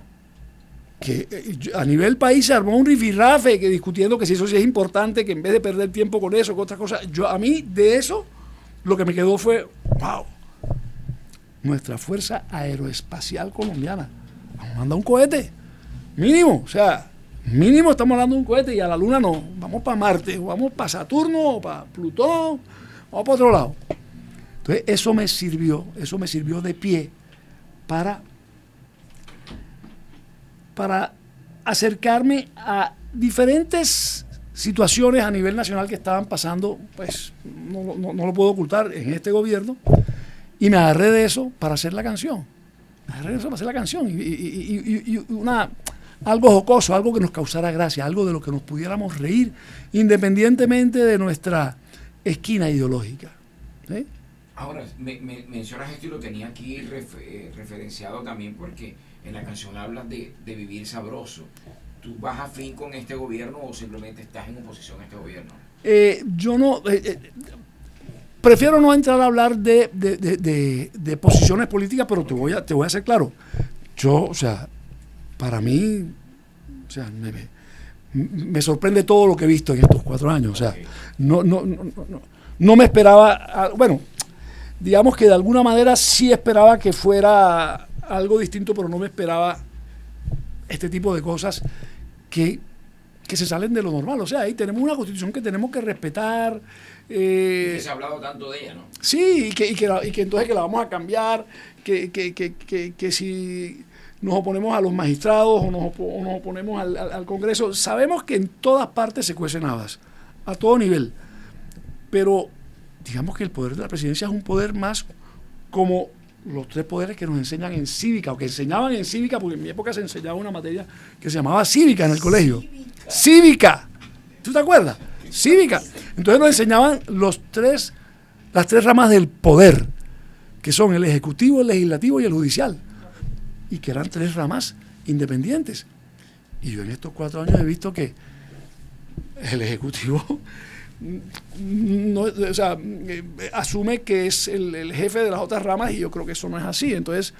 Que a nivel país se armó un rifirrafe que discutiendo que si eso sí es importante, que en vez de perder tiempo con eso, con otras cosas. A mí de eso lo que me quedó fue, wow, nuestra Fuerza Aeroespacial Colombiana. Vamos a mandar un cohete, mínimo, o sea, mínimo estamos hablando de un cohete, y a la Luna no, vamos para Marte, o vamos para Saturno, o para Plutón, vamos para otro lado. Entonces eso me sirvió de pie para acercarme a diferentes situaciones a nivel nacional que estaban pasando, pues no lo puedo ocultar, en este gobierno, y me agarré de eso para hacer la canción. Y algo jocoso, algo que nos causara gracia, algo de lo que nos pudiéramos reír, independientemente de nuestra esquina ideológica. ¿Sí? Ahora, me mencionas esto y lo tenía aquí referenciado también, porque en la canción hablas de vivir sabroso. ¿Tú vas afín con este gobierno o simplemente estás en oposición a este gobierno? Yo no... prefiero no entrar a hablar de posiciones políticas, pero te voy a hacer claro. Yo, o sea, para mí, o sea, me sorprende todo lo que he visto en estos 4 años. O sea, no me esperaba... Bueno, digamos que de alguna manera sí esperaba que fuera algo distinto, pero no me esperaba este tipo de cosas que que se salen de lo normal. O sea, ahí tenemos una constitución que tenemos que respetar. Que se ha hablado tanto de ella, ¿no? Sí, y que entonces que la vamos a cambiar, que si nos oponemos a los magistrados o nos oponemos al Congreso. Sabemos que en todas partes se cuecen habas, a todo nivel. Pero digamos que el poder de la presidencia es un poder más como los 3 poderes que nos enseñan en cívica, o que enseñaban en cívica, porque en mi época se enseñaba una materia que se llamaba cívica en el colegio. Cívica. ¿Tú te acuerdas? Cívica. Entonces nos enseñaban las 3 ramas del poder, que son el ejecutivo, el legislativo y el judicial, y que eran 3 ramas independientes. Y yo en estos 4 años he visto que el ejecutivo no, o sea, asume que es el jefe de las otras ramas, y yo creo que eso no es así. Entonces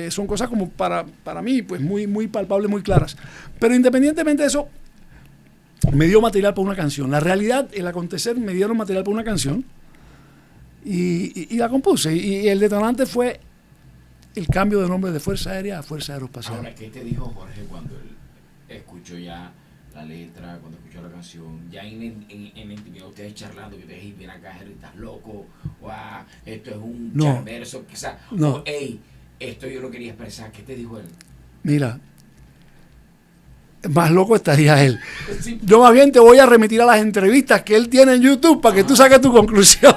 son cosas como para mí pues muy, muy palpables, muy claras. Pero independientemente de eso, me dio material para una canción. La realidad, el acontecer, me dieron material para una canción y la compuse. Y el detonante fue el cambio de nombre de Fuerza Aérea a Fuerza Aeroespacial. Ahora, ¿qué te dijo Jorge cuando él escuchó ya la letra, cuando escuchó la canción? Ya en la intimidad, ustedes charlando, que te dije, ven acá, Henry, estás loco, o esto es un verso, quizás, no. O hey, esto yo lo quería expresar. ¿Qué te dijo él? Mira, más loco estaría él. Yo más bien te voy a remitir a las entrevistas que él tiene en YouTube para que tú saques tu conclusión.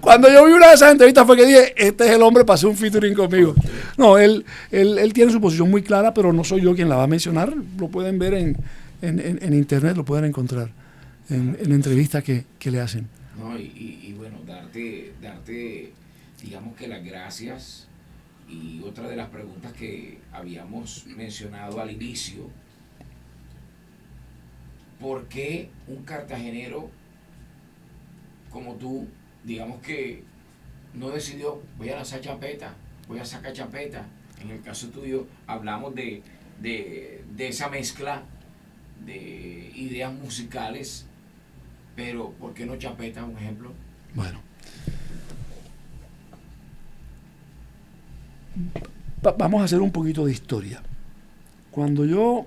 Cuando yo vi una de esas entrevistas fue que dije, este es el hombre para hacer un featuring conmigo. No, él tiene su posición muy clara, pero no soy yo quien la va a mencionar. Lo pueden ver en internet, lo pueden encontrar en entrevistas que le hacen. No, y bueno, darte, digamos que las gracias. Y otra de las preguntas que habíamos mencionado al inicio: ¿por qué un cartagenero como tú, digamos que no decidió, voy a lanzar champeta, voy a sacar champeta? En el caso tuyo hablamos de esa mezcla de ideas musicales, pero ¿por qué no champeta, un ejemplo? Bueno, vamos a hacer un poquito de historia. Cuando yo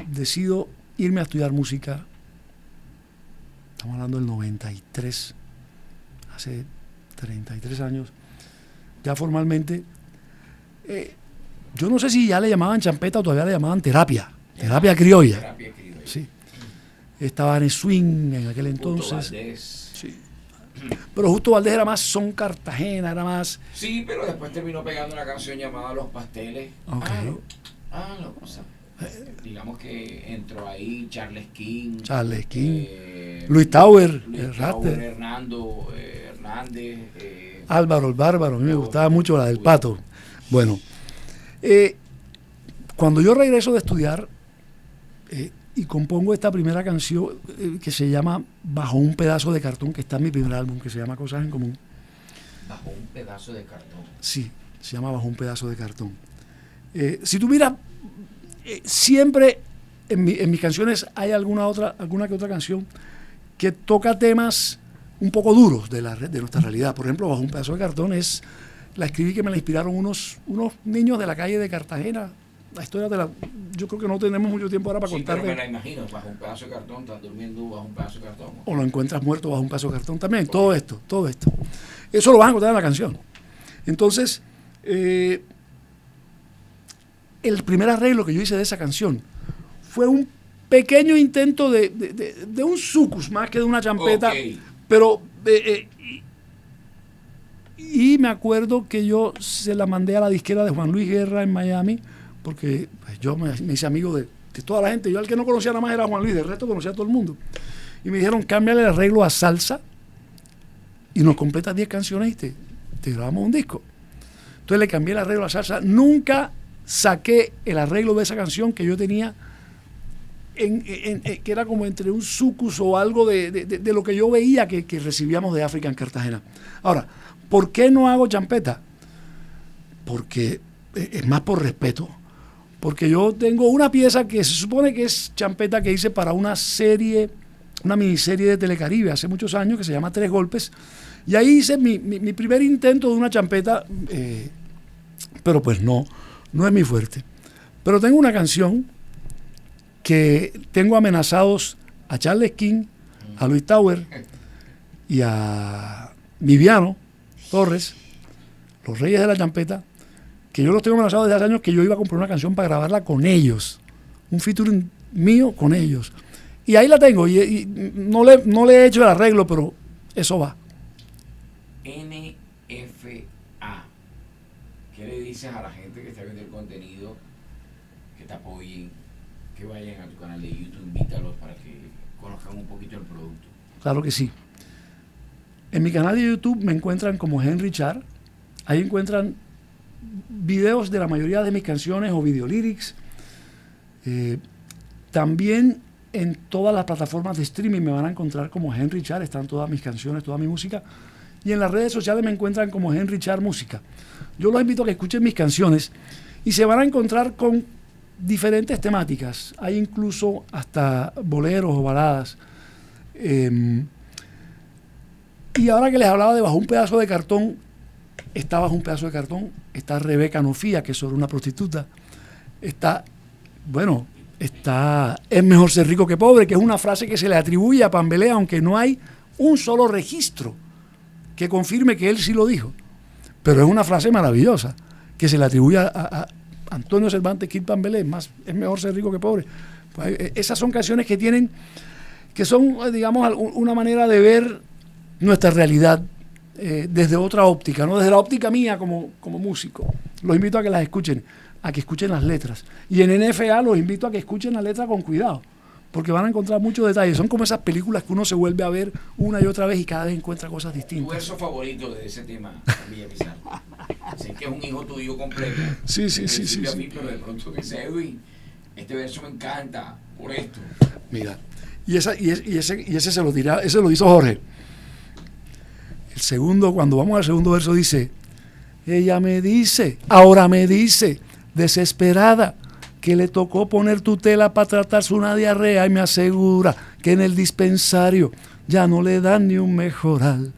decido irme a estudiar música, estamos hablando del 93, hace 33 años, ya formalmente, yo no sé si ya le llamaban champeta o todavía le llamaban terapia criolla. Terapia criolla. Sí. Estaba en swing en aquel entonces. Justo Valdés. Sí. Pero Justo Valdés era más son Cartagena, era más... Sí, pero después terminó pegando una canción llamada Los Pasteles. Okay. O sea, digamos que entró ahí Charles King, Luis Tauer, Hernando Hernández, Álvaro el Bárbaro. A mí me gustaba mucho la del Pato. Bueno, cuando yo regreso de estudiar y compongo esta primera canción que se llama Bajo un pedazo de cartón, que está en mi primer álbum, que se llama Cosas en Común. Bajo un pedazo de cartón. Sí, se llama Bajo un pedazo de cartón. Si tú miras, siempre en mis canciones hay alguna que otra canción que toca temas un poco duros de nuestra realidad. Por ejemplo, Bajo un pedazo de cartón la escribí, que me la inspiraron unos niños de la calle de Cartagena. La historia yo creo que no tenemos mucho tiempo ahora para contarte. Pero me la imagino, bajo un pedazo de cartón, estás durmiendo bajo un pedazo de cartón. O lo encuentras muerto bajo un pedazo de cartón también. Todo esto. Eso lo vas a encontrar en la canción. Entonces, el primer arreglo que yo hice de esa canción fue un pequeño intento de un sucus más que de una champeta. Okay. Pero y me acuerdo que yo se la mandé a la disquera de Juan Luis Guerra en Miami, porque pues, yo me hice amigo de toda la gente. Yo al que no conocía nada más era Juan Luis, del resto conocía a todo el mundo. Y me dijeron, cámbiale el arreglo a salsa y nos completas 10 canciones y te grabamos un disco. Entonces le cambié el arreglo a salsa. Nunca saqué el arreglo de esa canción que yo tenía que era como entre un sucus o algo de lo que yo veía que recibíamos de África en Cartagena. Ahora, ¿por qué no hago champeta? Porque es más por respeto. Porque yo tengo una pieza que se supone que es champeta, que hice para una miniserie de Telecaribe hace muchos años, que se llama Tres Golpes, y ahí hice mi primer intento de una champeta, pero pues no es mi fuerte. Pero tengo una canción que tengo amenazados a Charles King, a Luis Tower y a Viviano Torres, los Reyes de la Champeta, que yo los tengo amenazados desde hace años, que yo iba a comprar una canción para grabarla con ellos, un featuring mío con ellos. Y ahí la tengo, y no le he hecho el arreglo, pero eso va. NFA. ¿Qué le dices a la gente que está viendo el contenido, que te apoyen, que vayan a tu canal de YouTube, invítalos para que conozcan un poquito el producto? Claro que sí. En mi canal de YouTube me encuentran como Henry Char. Ahí encuentran videos de la mayoría de mis canciones o videolyrics. También en todas las plataformas de streaming me van a encontrar como Henry Char. Están todas mis canciones, toda mi música. Y en las redes sociales me encuentran como Henry Char Música. Yo los invito a que escuchen mis canciones y se van a encontrar con diferentes temáticas. Hay incluso hasta boleros o baladas. Y ahora que les hablaba de Bajo un pedazo de cartón, está Bajo un pedazo de cartón, está Rebeca Nofía, que es sobre una prostituta, está Es mejor ser rico que pobre, que es una frase que se le atribuye a Pambelé, aunque no hay un solo registro que confirme que él sí lo dijo. Pero es una frase maravillosa, que se le atribuye a Antonio Cervantes Kid Pambelé, es mejor ser rico que pobre. Pues, esas son canciones que son, digamos, una manera de ver nuestra realidad desde otra óptica, no desde la óptica mía como músico. Los invito a que las escuchen, a que escuchen las letras. Y en NFA los invito a que escuchen la letra con cuidado, porque van a encontrar muchos detalles. Son como esas películas que uno se vuelve a ver una y otra vez y cada vez encuentra cosas distintas. ¿Tu verso favorito de ese tema, Villa Pizarro? Sé que es un hijo tuyo completo. Sí. Pero de pronto dice, Edwin, este verso me encanta por esto. Mira, ese se lo hizo Jorge. El segundo, cuando vamos al segundo verso, dice: ella me dice, ahora me dice, desesperada, que le tocó poner tutela para tratarse una diarrea, y me asegura que en el dispensario ya no le dan ni un mejoral,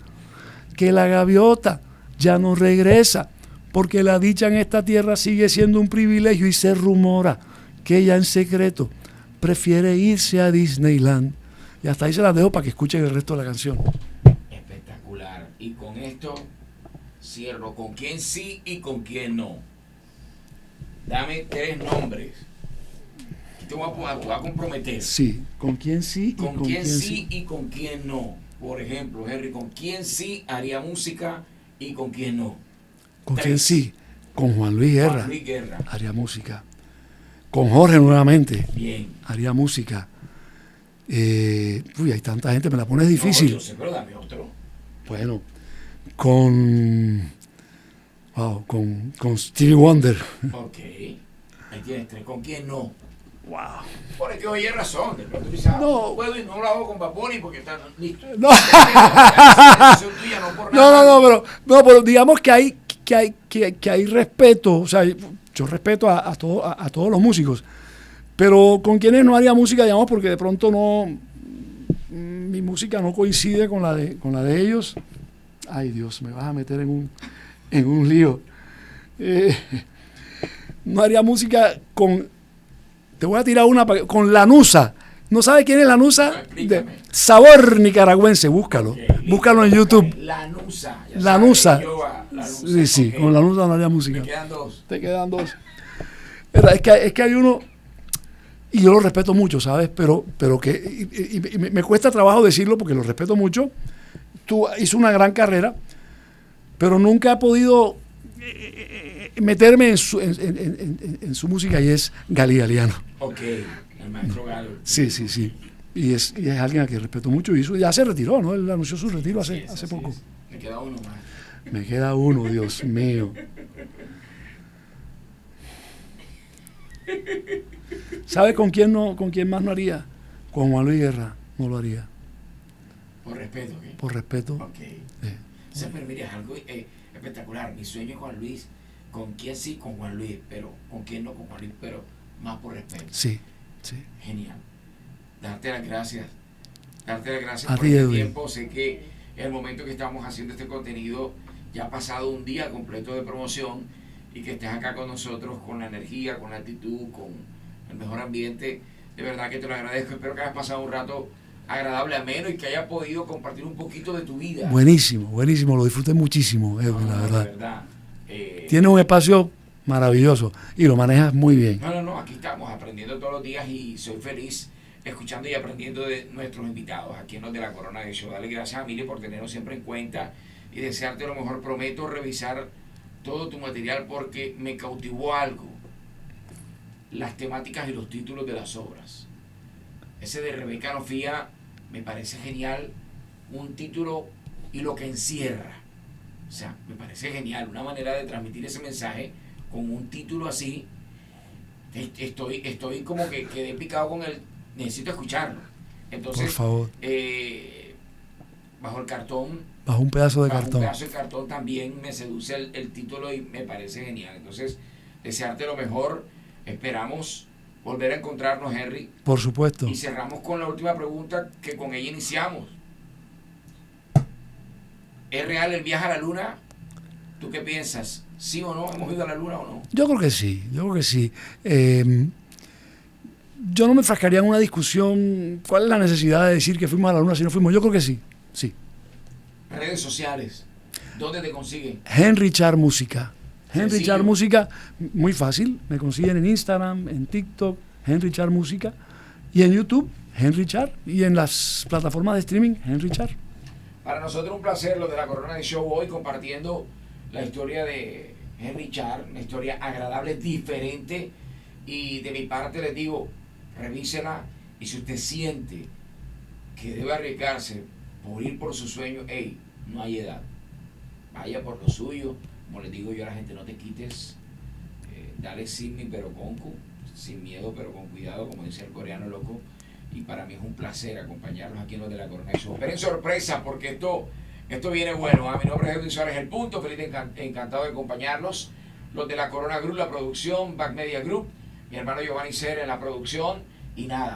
que la gaviota ya no regresa, porque la dicha en esta tierra sigue siendo un privilegio, y se rumora que ella en secreto prefiere irse a Disneyland. Y hasta ahí se las dejo para que escuchen el resto de la canción. Espectacular. Y con esto cierro. ¿Con quién sí y con quién no? Dame 3 nombres. Te voy a comprometer. Sí, ¿con quién sí y con quién sí y con quién no? Por ejemplo, Henry, ¿con quién sí haría música y con quién no? ¿Con 3. quién sí? Con Juan Luis Guerra. Juan Luis Guerra. Haría música. Con Jorge nuevamente. Bien. Haría música. Hay tanta gente, me la pones difícil. No, yo sé, pero dame otro. Bueno, con Stevie Wonder. Ok. Ahí tienes 3. ¿Con quién no? Wow. Por el que oye razón. De pronto dices, No. puedo y no lo hago con Baboni porque está listo. No. No, pero digamos que hay respeto. O sea, yo respeto a todos los músicos, pero con quienes no haría música, digamos, porque de pronto mi música no coincide con la de ellos. Ay, Dios, me vas a meter en un lío. No haría música te voy a tirar una con Lanusa. ¿No sabes quién es Lanusa? Sabor nicaragüense, búscalo. Okay, búscalo en YouTube. Lanusa. Sí, okay. Con Lanusa no haría música. Te quedan 2. Es que hay uno, y yo lo respeto mucho, ¿sabes? Pero que y me cuesta trabajo decirlo porque lo respeto mucho. Tú hizo una gran carrera, pero nunca he podido meterme en su música, y es Gali Galiano. Ok, el maestro Galo. Sí. Y es alguien a quien respeto mucho, y ya se retiró, ¿no? Él anunció su retiro hace poco. Me queda uno más. Me queda uno, Dios mío. ¿Sabes con quién más no haría? Con Juan Luis Guerra no lo haría. Por respeto, ¿qué? Por respeto. Ok. Pero mira, es algo espectacular. Mi sueño es Juan Luis. ¿Con quién sí? Con Juan Luis. Pero ¿con quién no? Con Juan Luis. Pero más por respeto. Sí. Genial. Darte las gracias. A por ti, este tiempo. Sé que en el momento que estamos haciendo este contenido ya ha pasado un día completo de promoción, y que estés acá con nosotros con la energía, con la actitud, con el mejor ambiente, De verdad que te lo agradezco. Espero que hayas pasado un rato agradable, ameno y que hayas podido compartir un poquito de tu vida. Buenísimo, buenísimo, lo disfruté muchísimo, Edwin, la verdad. De verdad. Tienes un espacio maravilloso y lo manejas muy bien. No, aquí estamos aprendiendo todos los días y soy feliz escuchando y aprendiendo de nuestros invitados aquí en los de la Corona de Show. Dale gracias a Mili por tenernos siempre en cuenta y desearte lo mejor. Prometo revisar todo tu material porque me cautivó algo: las temáticas y los títulos de las obras. Ese de Rebeca Nofía me parece genial, un título y lo que encierra. O sea, me parece genial, una manera de transmitir ese mensaje con un título así. Estoy como que quedé picado con él, necesito escucharlo. Entonces, por favor. Bajo el cartón. Bajo un pedazo de bajo cartón. Un pedazo de cartón también me seduce el título y me parece genial. Entonces, desearte lo mejor. Esperamos volver a encontrarnos, Henry. Por supuesto. Y cerramos con la última pregunta que con ella iniciamos. ¿Es real el viaje a la luna? ¿Tú qué piensas? ¿Sí o no? ¿Hemos ido a la luna o no? Yo creo que sí, yo no me enfrascaría en una discusión, ¿cuál es la necesidad de decir que fuimos a la luna si no fuimos? Yo creo que sí. Redes sociales, ¿dónde te consiguen? Henry Char Música. Henry Sencillo. Char Música, muy fácil, me consiguen en Instagram, en TikTok, Henry Char Música, y en YouTube, Henry Char, y en las plataformas de streaming, Henry Char. Para nosotros un placer, los de la Corona de Show, hoy compartiendo la historia de Henry Char, una historia agradable, diferente, y de mi parte les digo, revísela, y si usted siente que debe arriesgarse por ir por su sueño, hey, no hay edad, vaya por lo suyo. Como les digo yo a la gente, no te quites, dale sin mi pero concu, sin miedo pero con cuidado, como dice el coreano loco. Y para mí es un placer acompañarlos aquí en los de la Corona Show. Esperen sorpresa porque esto viene bueno. Mi nombre es Edwin Suárez El Punto, feliz encantado de acompañarlos. Los de la Corona Group, la producción, Back Media Group, mi hermano Giovanni Ser en la producción. Y nada,